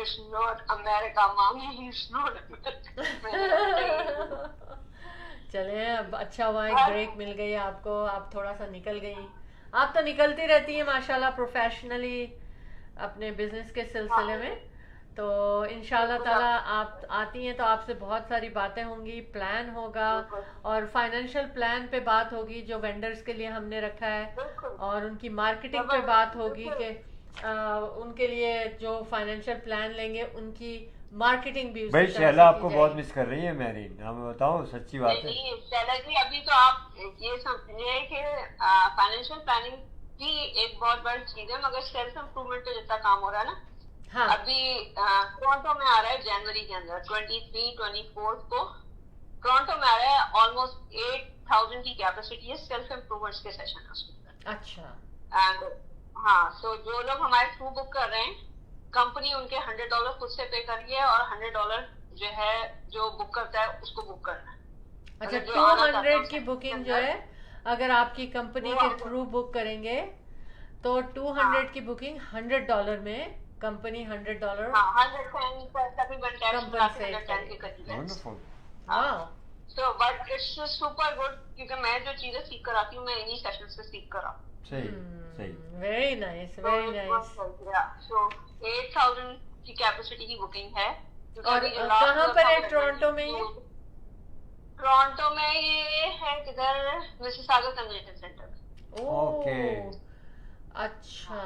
इट्स नॉट अमेरिका मामी, इट्स नॉट अमेरिका। चले अब अच्छा हुआ एक ब्रेक मिल गई आपको, आप थोड़ा सा निकल गई। आप तो निकलती रहती है माशाल्लाह प्रोफेशनली अपने बिजनेस के सिलसिले में, तो इंशाल्लाह ताला आप आती हैं तो आपसे बहुत सारी बातें होंगी, प्लान होगा और फाइनेंशियल प्लान पे बात होगी जो वेंडर्स के लिए हमने रखा है, और उनकी मार्केटिंग पे बात होगी कि उनके लिए जो फाइनेंशियल प्लान लेंगे उनकी मार्केटिंग भी। भाई शैला आपको बहुत मिस कर रही है मेहरीन, हम बताऊं सच्ची बात है। शैला जी अभी तो आप ये समझिए कि फाइनेंशियल प्लानिंग भी एक बहुत बड़ी चीज है, मगर सेल्फ इम्प्रूवमेंट पे जितना काम हो रहा है ना, हाँ। अभी टोरंटो में आ रहा है जनवरी के अंदर 23-24 को टोरंटो में आ रहा है, ऑलमोस्ट 8,000 की कैपेसिटी है सेल्फ इम्प्रूवमेंट के सेशन है उसके अंदर। अच्छा एंड हाँ, सो जो लोग हमारे थ्रू बुक कर रहे हैं, कंपनी उनके $100 खुद से पे कर रही है और $100 जो है जो बुक करता है उसको बुक करना है। अच्छा 200 की बुकिंग जो है अगर आपकी कंपनी के थ्रू बुक करेंगे तो 200 की बुकिंग $100 में company $100 so but it's super good, क्योंकि मैं जो चीजें सीख कर आती हूँ मैं इन्हीं सेशन से सीख कर आती हूँ। सही वेरी नाइस वेरी नाइस। सो 8,000 की कैपेसिटी की बुकिंग है। और कहाँ पर है टोरंटो में ये? टोरंटो में ये है किधर, मिसिसागा कन्वेंशन सेंटर। ओके अच्छा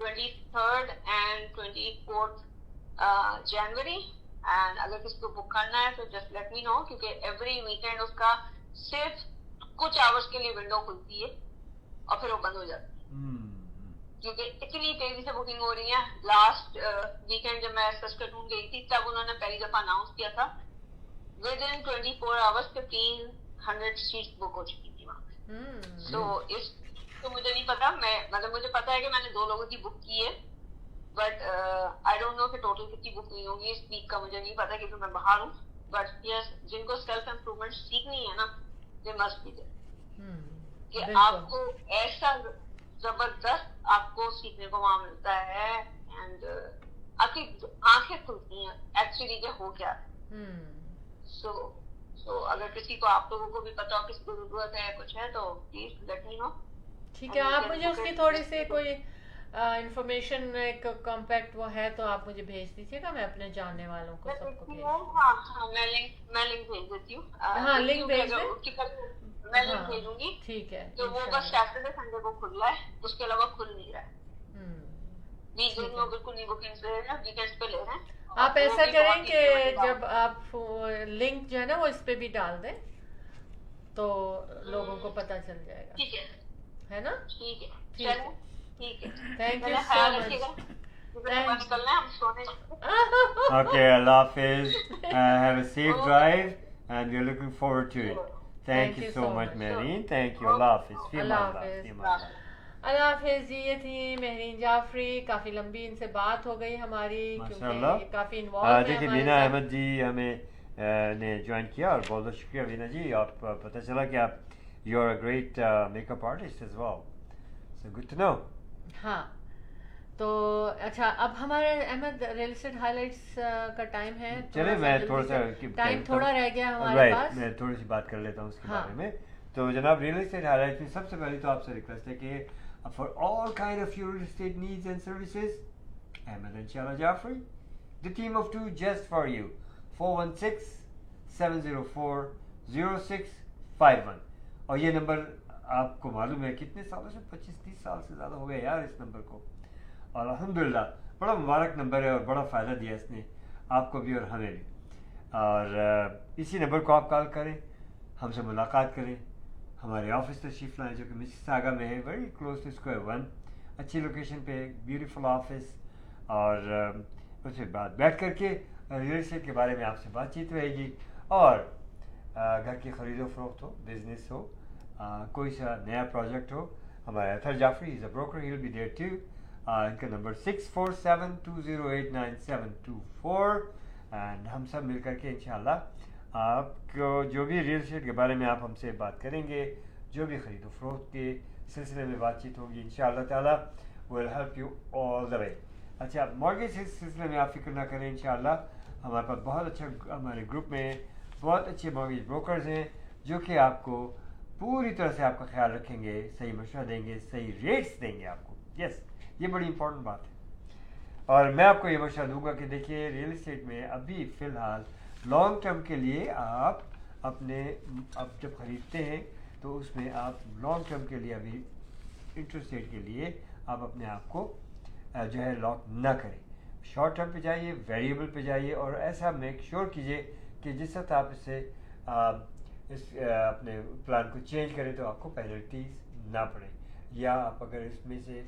23rd and 24th January. And अगर किसी को बुक करना है तो जस्ट लेट मी नो, क्योंकि एवरी वीकेंड उसका सिर्फ कुछ आवर्स के लिए विंडो खुलती है और फिर वो बंद हो जाती है, क्योंकि इतनी तेजी से बुकिंग हो रही है। लास्ट वीकेंड जब मैं सस्कटून गई थी तब उन्होंने पहली दफा अनाउंस किया था with in 24 hours 1500 seats book हो चुकी थी वहाँ पे। तो इस तो मुझे नहीं पता, मैं मतलब मुझे पता है कि मैंने 2 लोगों की बुक की है, बट आई डोंट नो कि टोटल कितनी बुक नहीं होगी इस वीक का मुझे नहीं पता, क्योंकि मैं बाहर हूँ। बट यस, जिनको सेल्फ इम्प्रूवमेंट सीखनी है ना, दे मस्ट बी देयर, कि आपको ऐसा जबरदस्त आपको सीखने को वहां मिलता है एंड आपकी आंखें खुलती हैं एक्चुअली क्या हो क्या है। सो तो अगर किसी को, आप लोगों को भी पता हो, किसी को जरूरत है कुछ है, तो प्लीज लेट मी नो। ठीक है, आप मुझे उसकी थोड़ी सी कोई इंफॉर्मेशन, एक कॉम्पैक्ट वो है तो आप मुझे भेज दीजिएगा, मैं अपने जानने वालों को सबको भेज। हाँ, मैं लिंक भेज देती हूँ। हाँ, लिंक भेज दें। मैं लिंक भेजूंगी। ठीक है। तो वो बस सैटरडे संडे को खुल रहा है, उसके अलावा खुल नहीं रहा है। वीकेंड में बिल्कुल नहीं बुकिंग्स ले रहे हैं, वीकेंड्स पे ले रहे हैं। आप ऐसा करें कि जब आप लिंक जो है ना वो इस पे भी डाल दें तो लोगों को पता चल जाएगा। ठीक है ना? ठीक है, ठीक है, ठीक है। Thank you so much. निकलना है, हम सोने। Okay, Allah Hafiz. Have a safe drive, and we're looking forward to it. Thank you so much, Mehreen. Thank you. Allah Hafiz. Fi Allah aman Allah. Hafiz. Fi aman Allah. अल्लाह हाफिज जी। ये थी मेहरीन जाफरी, काफी लंबी इनसे बात हो गई हमारी माशाल्लाह। क्योंकि ये काफी इन्वॉल्व है देखिए हमारे मीना साथ। अहमद जी हमें ने ज्वाइन किया और बहुत बहुत शुक्रिया मीना जी। आप पता चला कि आप you are a great makeup artist as well, so good to know. हाँ, तो अच्छा, अब हमारे अहमद रियल एस्टेट हाइलाइट्स का टाइम है। चले मैं थोड़ा सा टाइम थोड़ा रह गया हमारे पास। मैं थोड़ी सी बात कर लेता हूँ उसके हाँ। बारे में। तो जनाब रियल एस्टेट हाइलाइट्स में सबसे पहले तो आपसे रिक्वेस्ट है कि for all kind of your real estate needs and services, Ahmed and Shala Jaffrey, the team of two just for you. 416-704-0651। और ये नंबर आपको मालूम है कितने सालों से, 25-30 साल से ज़्यादा हो गए यार इस नंबर को, और अल्हम्दुलिल्लाह बड़ा मुबारक नंबर है और बड़ा फ़ायदा दिया इसने आपको भी और हमें भी। और इसी नंबर को आप कॉल करें, हमसे मुलाकात करें, हमारे ऑफिस तशरीफ़ लाएँ जो कि मिसिसागा में है, very close to Square One, अच्छी लोकेशन पे, ब्यूटीफुल ऑफिस। और उसके बाद बैठ करके रियल एस्टेट के बारे में आपसे बातचीत रहेगी, और घर की ख़रीदो फरोख्त हो, बिजनेस हो, कोई सा नया प्रोजेक्ट हो, हमारे Athar Jafri is a broker, he will be there too. इनका नंबर 6472089724, एंड हम सब मिल करके इंशाल्लाह आपको जो भी रियल एस्टेट के बारे में आप हमसे बात करेंगे, जो भी ख़रीदो फरोख्त के सिलसिले में बातचीत होगी, इंशाअल्लाह ताला will help you all the way. अच्छा, मॉर्गेज के सिलसिले में आप फिक्र ना करें, इंशाअल्लाह हमारे पास बहुत अच्छा, हमारे ग्रुप में बहुत अच्छे मॉर्गेज ब्रोकर्स हैं जो कि आपको पूरी तरह से आपका ख्याल रखेंगे, सही मशवरा देंगे, सही रेट्स देंगे आपको। यस, ये बड़ी इंपॉर्टेंट बात है। और मैं आपको ये मशवरा दूंगा कि देखिए रियल एस्टेट में अभी फ़िलहाल लॉन्ग टर्म के लिए आप अपने, अब जब ख़रीदते हैं तो उसमें आप लॉन्ग टर्म के लिए अभी इंटरेस्ट रेट के लिए आप अपने आप को जो है लॉक ना करें, शॉर्ट टर्म पे जाइए, वेरिएबल पे जाइए, और ऐसा मेक श्योर कीजिए कि जिस वक्त आप इसे अपने प्लान को चेंज करें तो आपको पेनल्टीज ना पड़े, या आप अगर इसमें से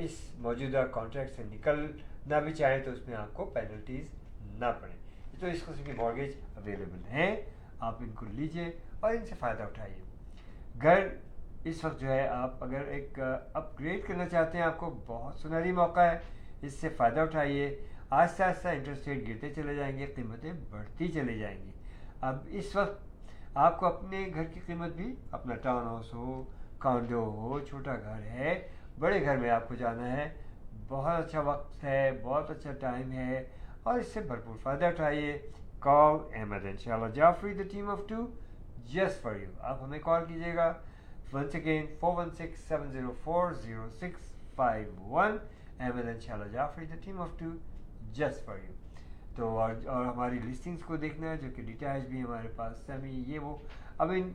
इस मौजूदा कॉन्ट्रैक्ट से निकलना भी चाहें तो उसमें आपको पेनल्टीज ना पड़े। तो इस किस्म की मॉर्गेज अवेलेबल हैं, आप इनको लीजिए और इनसे फ़ायदा उठाइए। घर इस वक्त जो है आप अगर एक अपग्रेड करना चाहते हैं, आपको बहुत सुनहरी मौका है, इससे फ़ायदा उठाइए। आहिस्ता आहिस्ता इंटरेस्ट रेट गिरते चले जाएंगे, कीमतें बढ़ती चली जाएंगी। अब इस वक्त आपको अपने घर की कीमत भी, अपना टाउन हाउस हो, कॉन्डो हो, छोटा घर है, बड़े घर में आपको जाना है, बहुत अच्छा वक्त है, बहुत अच्छा टाइम है, और इससे भरपूर फ़ायदा उठाइए। Call Ahmad and Shala Jafri, the team of two just for you. आप हमें कॉल कीजिएगा once again 416-704-0651, Ahmad and Shala Jafri, the team of two just for you. तो और हमारी लिस्टिंग्स को देखना है जो कि डिटैच भी हमारे पास, सेमी, ये वो, अब इन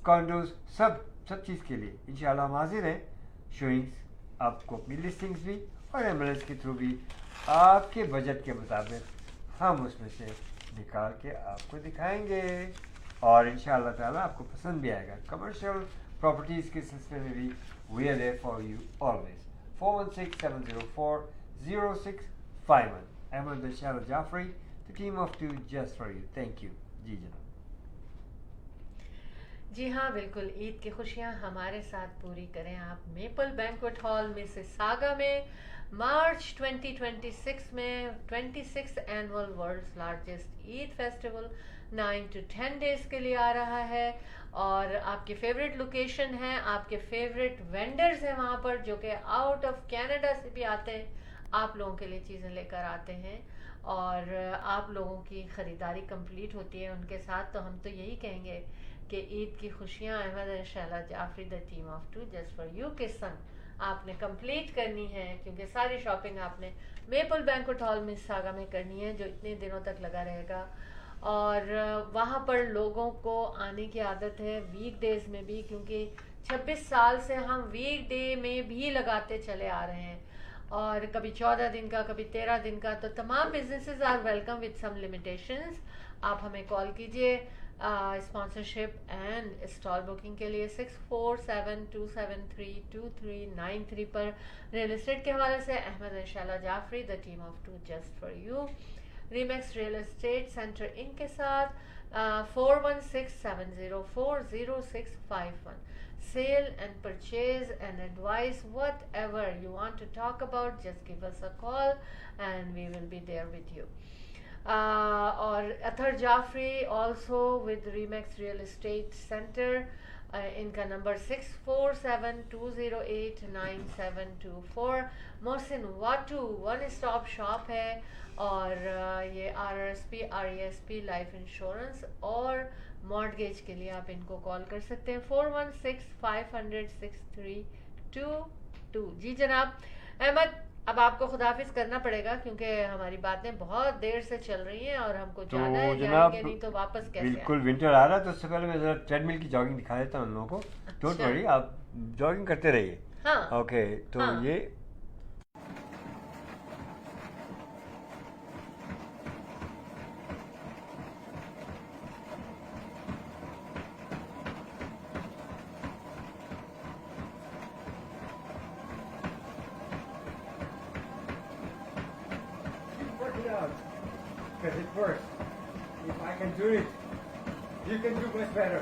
कॉन्डोज सब चीज़ के लिए इंशाल्लाह हम हाजिर हैं। शोइंग्स आपको अपनी लिस्टिंग्स भी और एमएलएस के थ्रू भी आपके बजट के मुताबिक हम उसमें से निकाल के आपको दिखाएंगे, और इंशाअल्लाह ताला आपको पसंद भी आएगा। कमर्शियल प्रॉपर्टीज़ के सिलसिले में भी we are there for you always. 416-704-0651, Ahmad and Shala Jafri, the team of two just for you. Thank you जी जनाब। जी हाँ, बिल्कुल, ईद की खुशियाँ हमारे साथ पूरी करें आप मेपल बैंक्वेट हॉल मिसिसागा में मार्च 2026 में 26th annual world's largest Eid festival 9 to 10 days के लिए आ रहा है, और आपके फेवरेट लोकेशन है, आपके फेवरेट वेंडर्स हैं वहाँ पर जो कि आउट ऑफ कनाडा से भी आते हैं, आप लोगों के लिए चीज़ें लेकर आते हैं, और आप लोगों की ख़रीदारी कंप्लीट होती है उनके साथ, तो हम तो यही कहेंगे कि ईद की खुशियाँ Ahmad and Shaila Jafri the team of two just for you के संग आपने कंप्लीट करनी है, क्योंकि सारी शॉपिंग आपने मेपल बैंक्वेट हॉल मिसिसागा में करनी है, जो इतने दिनों तक लगा रहेगा। और वहाँ पर लोगों को आने की आदत है वीक डेज में भी, क्योंकि 26 साल से हम वीक डे में भी लगाते चले आ रहे हैं, और कभी 14 दिन का, कभी 13 दिन का। तो तमाम businesses are welcome with some limitations. आप हमें कॉल कीजिए स्पॉन्सरशिप एंड स्टॉल बुकिंग के लिए 6472732393 पर। रियल एस्टेट के हवाले से Ahmad and Shaila Jafri the team of two just for you, Remax real estate center इनके साथ 4167040651। Sale and purchase and advice, whatever you want to talk about, just give us a call and we will be there with you. Or Athar Jafri also with Remax Real Estate Center. इनका नंबर 6472089724। मोहसिन वाटू one stop shop है, और ये RRSP RESP life insurance और mortgage के लिए आप इनको कॉल कर सकते हैं 4165006322। जी जनाब अहमद, अब आपको खुदाफिज करना पड़ेगा क्योंकि हमारी बातें बहुत देर से चल रही हैं और हमको तो जाना है, जनाब जाएंगे नहीं तो वापस कैसे बिल्कुल विंटर आ रहा है, तो उससे पहले मैं जरा ट्रेडमिल की जॉगिंग दिखा देता हूँ उन लोगों को। डोंट अच्छा। वरी, आप जॉगिंग करते रहिए। हाँ ओके, तो हाँ। ये work it out because it works. If I can do it, you can do much better.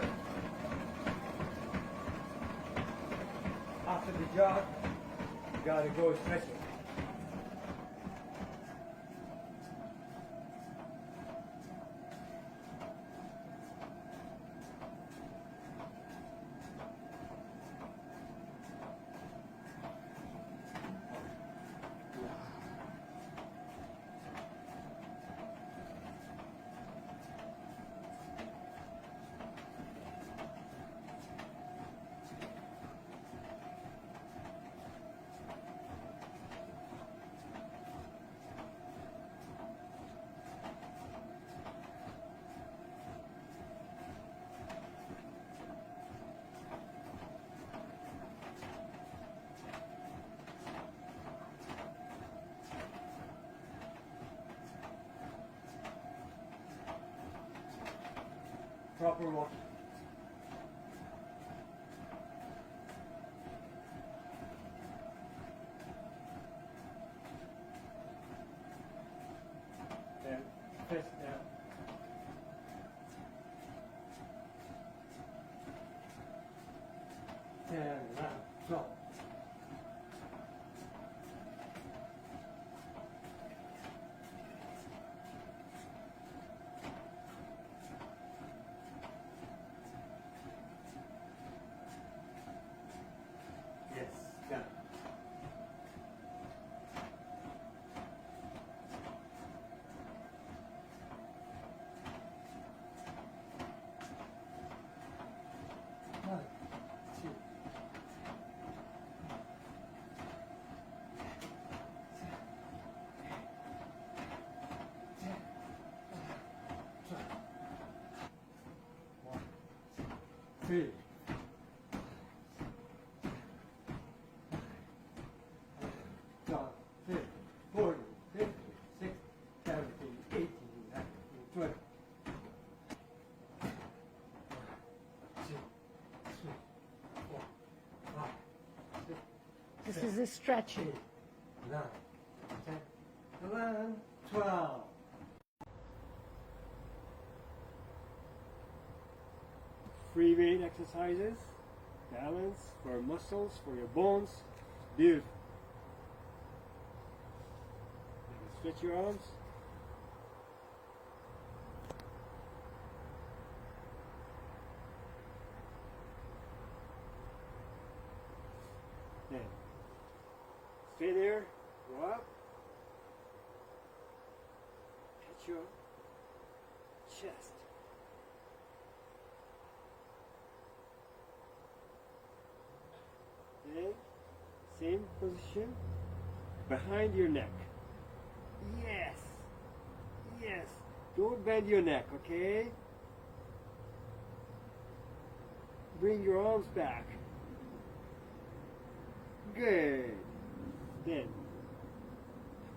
After the jog, you gotta go stretching. Proper walking. Then fist down. Turn around, drop. Yes, done. One, two. One, three. 40, 50, 60, 70, 80, 90, 20. 2, 3, 4, 5, 6, This is a stretching. 9, 10, 11, 12. Free weight exercises, balance for muscles, for your bones. Beautiful. Stretch your arms. Then stay there, go up. your chest. Okay, same position behind your neck. Yes, yes. Don't bend your neck, okay? Bring your arms back. Good. Then,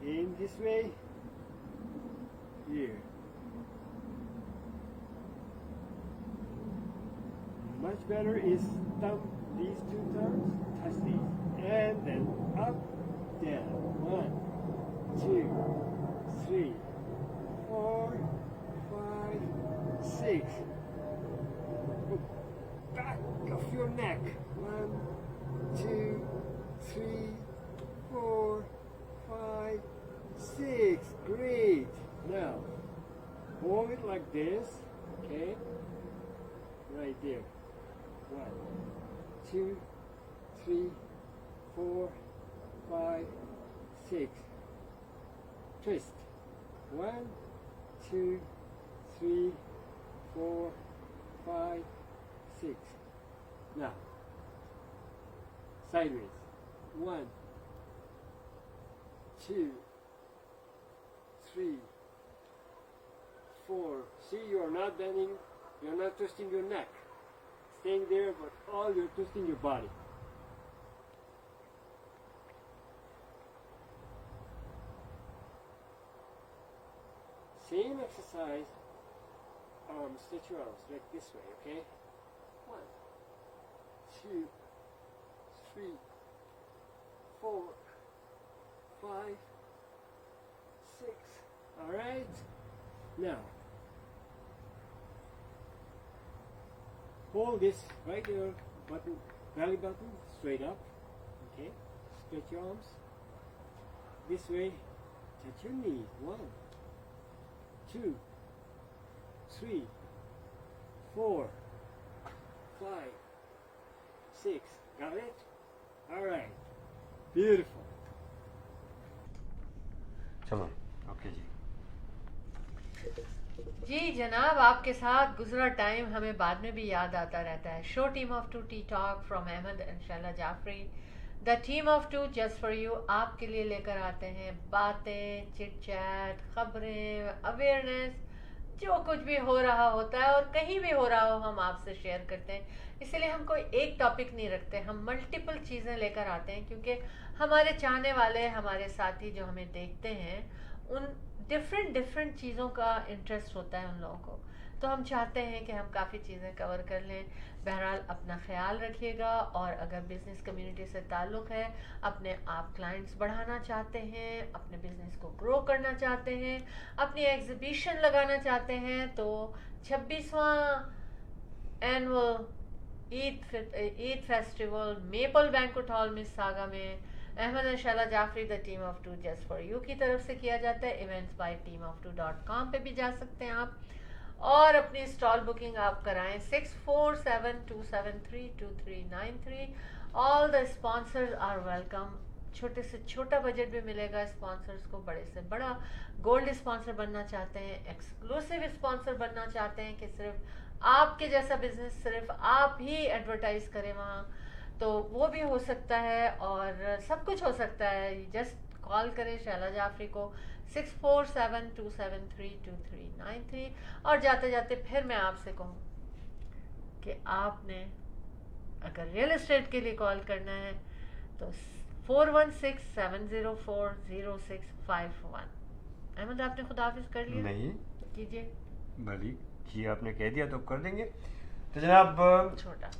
in this way, here. Much better is these two thumbs, touch these, and then up, down. 1, 2, 3, 4, 5, 6. Back of your neck. 1, 2, 3, 4, 5, 6. Great. Now, hold it like this. Okay. Right there. 1, 2, 3, 4, 5, 6. Twist. 1, 2, 3, 4, 5, 6. Now, sideways. 1, 2, 3, 4. See, you are not bending, you are not twisting your neck. Staying there, but all you're twisting your body. Same exercise, stretch your arms like this way, okay? 1, 2, 3, 4, 5, 6. All right? Now, hold this right here, button, belly button, straight up, okay? Stretch your arms. This way, touch your knees. 1, 2, 3, 4, 5, 6. Got it? All right. Beautiful. चलो, okay जी. जी जनाब, आपके साथ गुजरा time हमें बाद में भी याद आता रहता है. Show team of two T talk from Ahmad and Shaila Jafri. The team of two just for you आपके लिए लेकर आते हैं बातें, चिट चैट, खबरें, अवेयरनेस, जो कुछ भी हो रहा होता है और कहीं भी हो रहा हो हम आपसे शेयर करते हैं. इसलिए हम कोई एक टॉपिक नहीं रखते, हम मल्टीपल चीज़ें लेकर आते हैं क्योंकि हमारे चाहने वाले, हमारे साथी जो हमें देखते हैं, उन डिफरेंट चीज़ों का इंटरेस्ट होता है उन लोगों को. तो हम चाहते हैं कि हम काफ़ी चीज़ें कवर कर लें. बहरहाल अपना ख्याल रखिएगा, और अगर बिज़नेस कम्युनिटी से ताल्लुक़ है, अपने आप क्लाइंट्स बढ़ाना चाहते हैं, अपने बिज़नेस को ग्रो करना चाहते हैं, अपनी एग्ज़िबिशन लगाना चाहते हैं, तो 26वां annual Eid festival Maple banquet hall Mississauga में Ahmad and Shaila Jafri the team of two just for you की तरफ से किया जाता है. eventsbyteamof2.com पे भी जा सकते हैं आप, और अपनी स्टॉल बुकिंग आप कराएं 6472732393. All the sponsors are welcome. छोटे से छोटा बजट भी मिलेगा स्पॉन्सर्स को, बड़े से बड़ा गोल्ड स्पॉन्सर बनना चाहते हैं, एक्सक्लूसिव स्पॉन्सर बनना चाहते हैं कि सिर्फ आपके जैसा बिजनेस सिर्फ आप ही एडवर्टाइज करें वहाँ, तो वो भी हो सकता है, और सब कुछ हो सकता है. जस्ट कॉल करें शैला जाफरी को 6472732393. और जाते जाते फिर मैं आपसे कहूँ कि आपने अगर रियल एस्टेट के लिए कॉल करना है तो 4167040651. अहमद, आपने खुदाफिज कर लिया? नहीं कीजिए. भली जी, आपने कह दिया तो कर देंगे. तो जनाब छोटा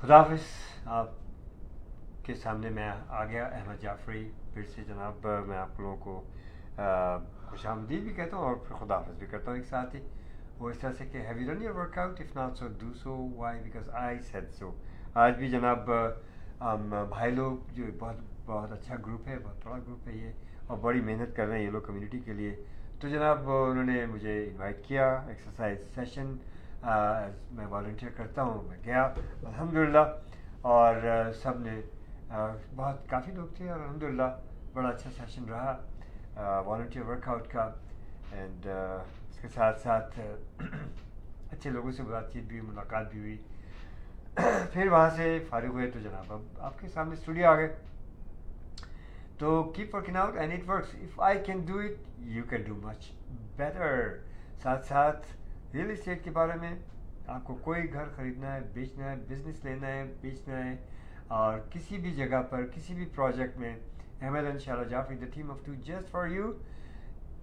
खुदाफिज. आपके सामने मैं आ गया अहमद जाफरी. फिर से जनाब मैं आप लोगों को खुशामदीद भी कहता हूँ और फिर खुदाफिज भी करता हूँ एक साथ ही. वो इस तरह से कि have you done your workout, if not so do so, why, because I said so. आज भी जनाब भाई लोग जो बहुत अच्छा ग्रुप है, बहुत बड़ा ग्रुप है ये, और बड़ी मेहनत कर रहे हैं ये लोग कम्युनिटी के लिए. तो जनाब उन्होंने मुझे इनवाइट किया एक्सरसाइज सेशन. मैं वॉलंटियर करता हूँ, मैं गया अल्हम्दुलिल्लाह, और सब ने बहुत काफ़ी लोग थे और अल्हम्दुलिल्लाह बड़ा अच्छा सेशन रहा वॉलंटियर वर्कआउट का. एंड इसके साथ साथ अच्छे लोगों से बातचीत भी, मुलाकात भी हुई। फिर वहाँ से फारिग हुए तो जनाब अब आपके सामने स्टूडियो आ गए। तो keep working out and it works. If I can do it you can do much better. साथ साथ रियल इस्टेट के बारे में, आपको कोई घर ख़रीदना है, बेचना है, बिजनेस लेना है, बेचना है, और किसी भी जगह पर किसी भी प्रोजेक्ट में Ahmad and Shala Jafri the team of two just for you,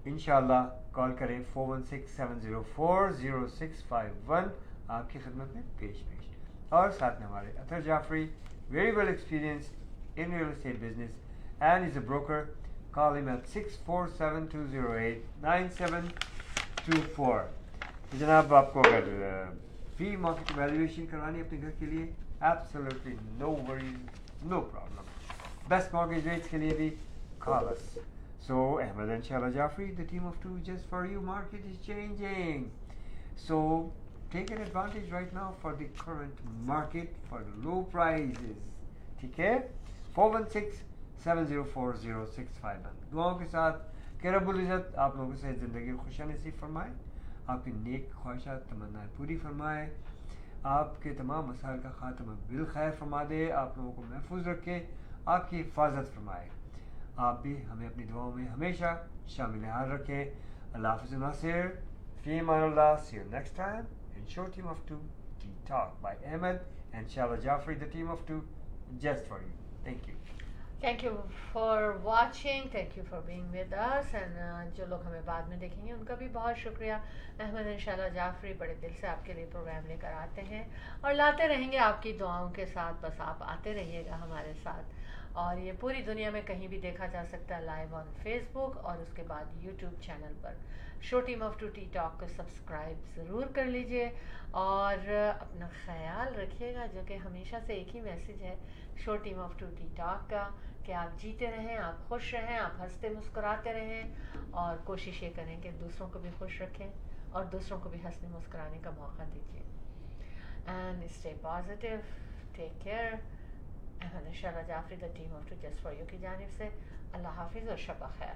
इंशाल्लाह कॉल करें 4167040651, आपकी खिदमत में पेश। और साथ में हमारे Athar Jafri, very well experience in real estate business and is a broker. Call him at 6472089724। तो जनाब आपको अगर फ्री मार्केट वैल्यूएशन करवानी है अपने घर के लिए, absolutely no worries, no problem. Best mortgage rates के लिए भी call us. So Ahmed and Shala Jaffrey, the team of two just for you. Market is changing, so take an advantage right now for the current market for the low prices. ठीक है? 4167040651। दुआओं के साथ कि रब्बुल इज़्ज़त आप लोगों से ज़िंदगी में खुशियाँ नसीब फरमाए, आपकी नेक ख्वाहिशात तमन्नाएं पूरी फरमाए, आपके तमाम मसाइल का खात्मा बिल खैर फरमा दे, आप लोगों को महफूज रखे, आपकी हिफाजत फरमाए। आप भी हमें अपनी दुआओं में हमेशा शामिल हाल रखें। अल्लाह हाफ़िज़ नासिर, फ़ी अमानिल्लाह, see you next time in show team of two T talk by Ahmad and Shala Jafri, the team of two just for you. Thank you. Thank you for watching, thank you for being with us, and जो लोग हमें बाद में देखेंगे उनका भी बहुत शुक्रिया। अहमद एंड शाला जाफरी बड़े दिल से आपके लिए प्रोग्राम लेकर आते हैं और लाते रहेंगे आपकी दुआओं के साथ। बस आप आते रहिएगा हमारे साथ, और ये पूरी दुनिया में कहीं भी देखा जा सकता है लाइव ऑन फेसबुक और उसके बाद यूट्यूब चैनल पर। Show team of two T talk को सब्सक्राइब ज़रूर कर लीजिए और अपना ख्याल रखिएगा, जो कि हमेशा से एक ही मैसेज है show team of two T talk का, कि आप जीते रहें, आप खुश रहें, आप हंसते मुस्कुराते रहें, और कोशिश ये करें कि दूसरों को भी खुश रखें और दूसरों को भी हंसने मुस्कुराने का मौका दीजिए। And stay positive, take care. Ahmad Shala Jafri, the team of two just for you की जानिब से अल्लाह हाफिज़ और शब खैर।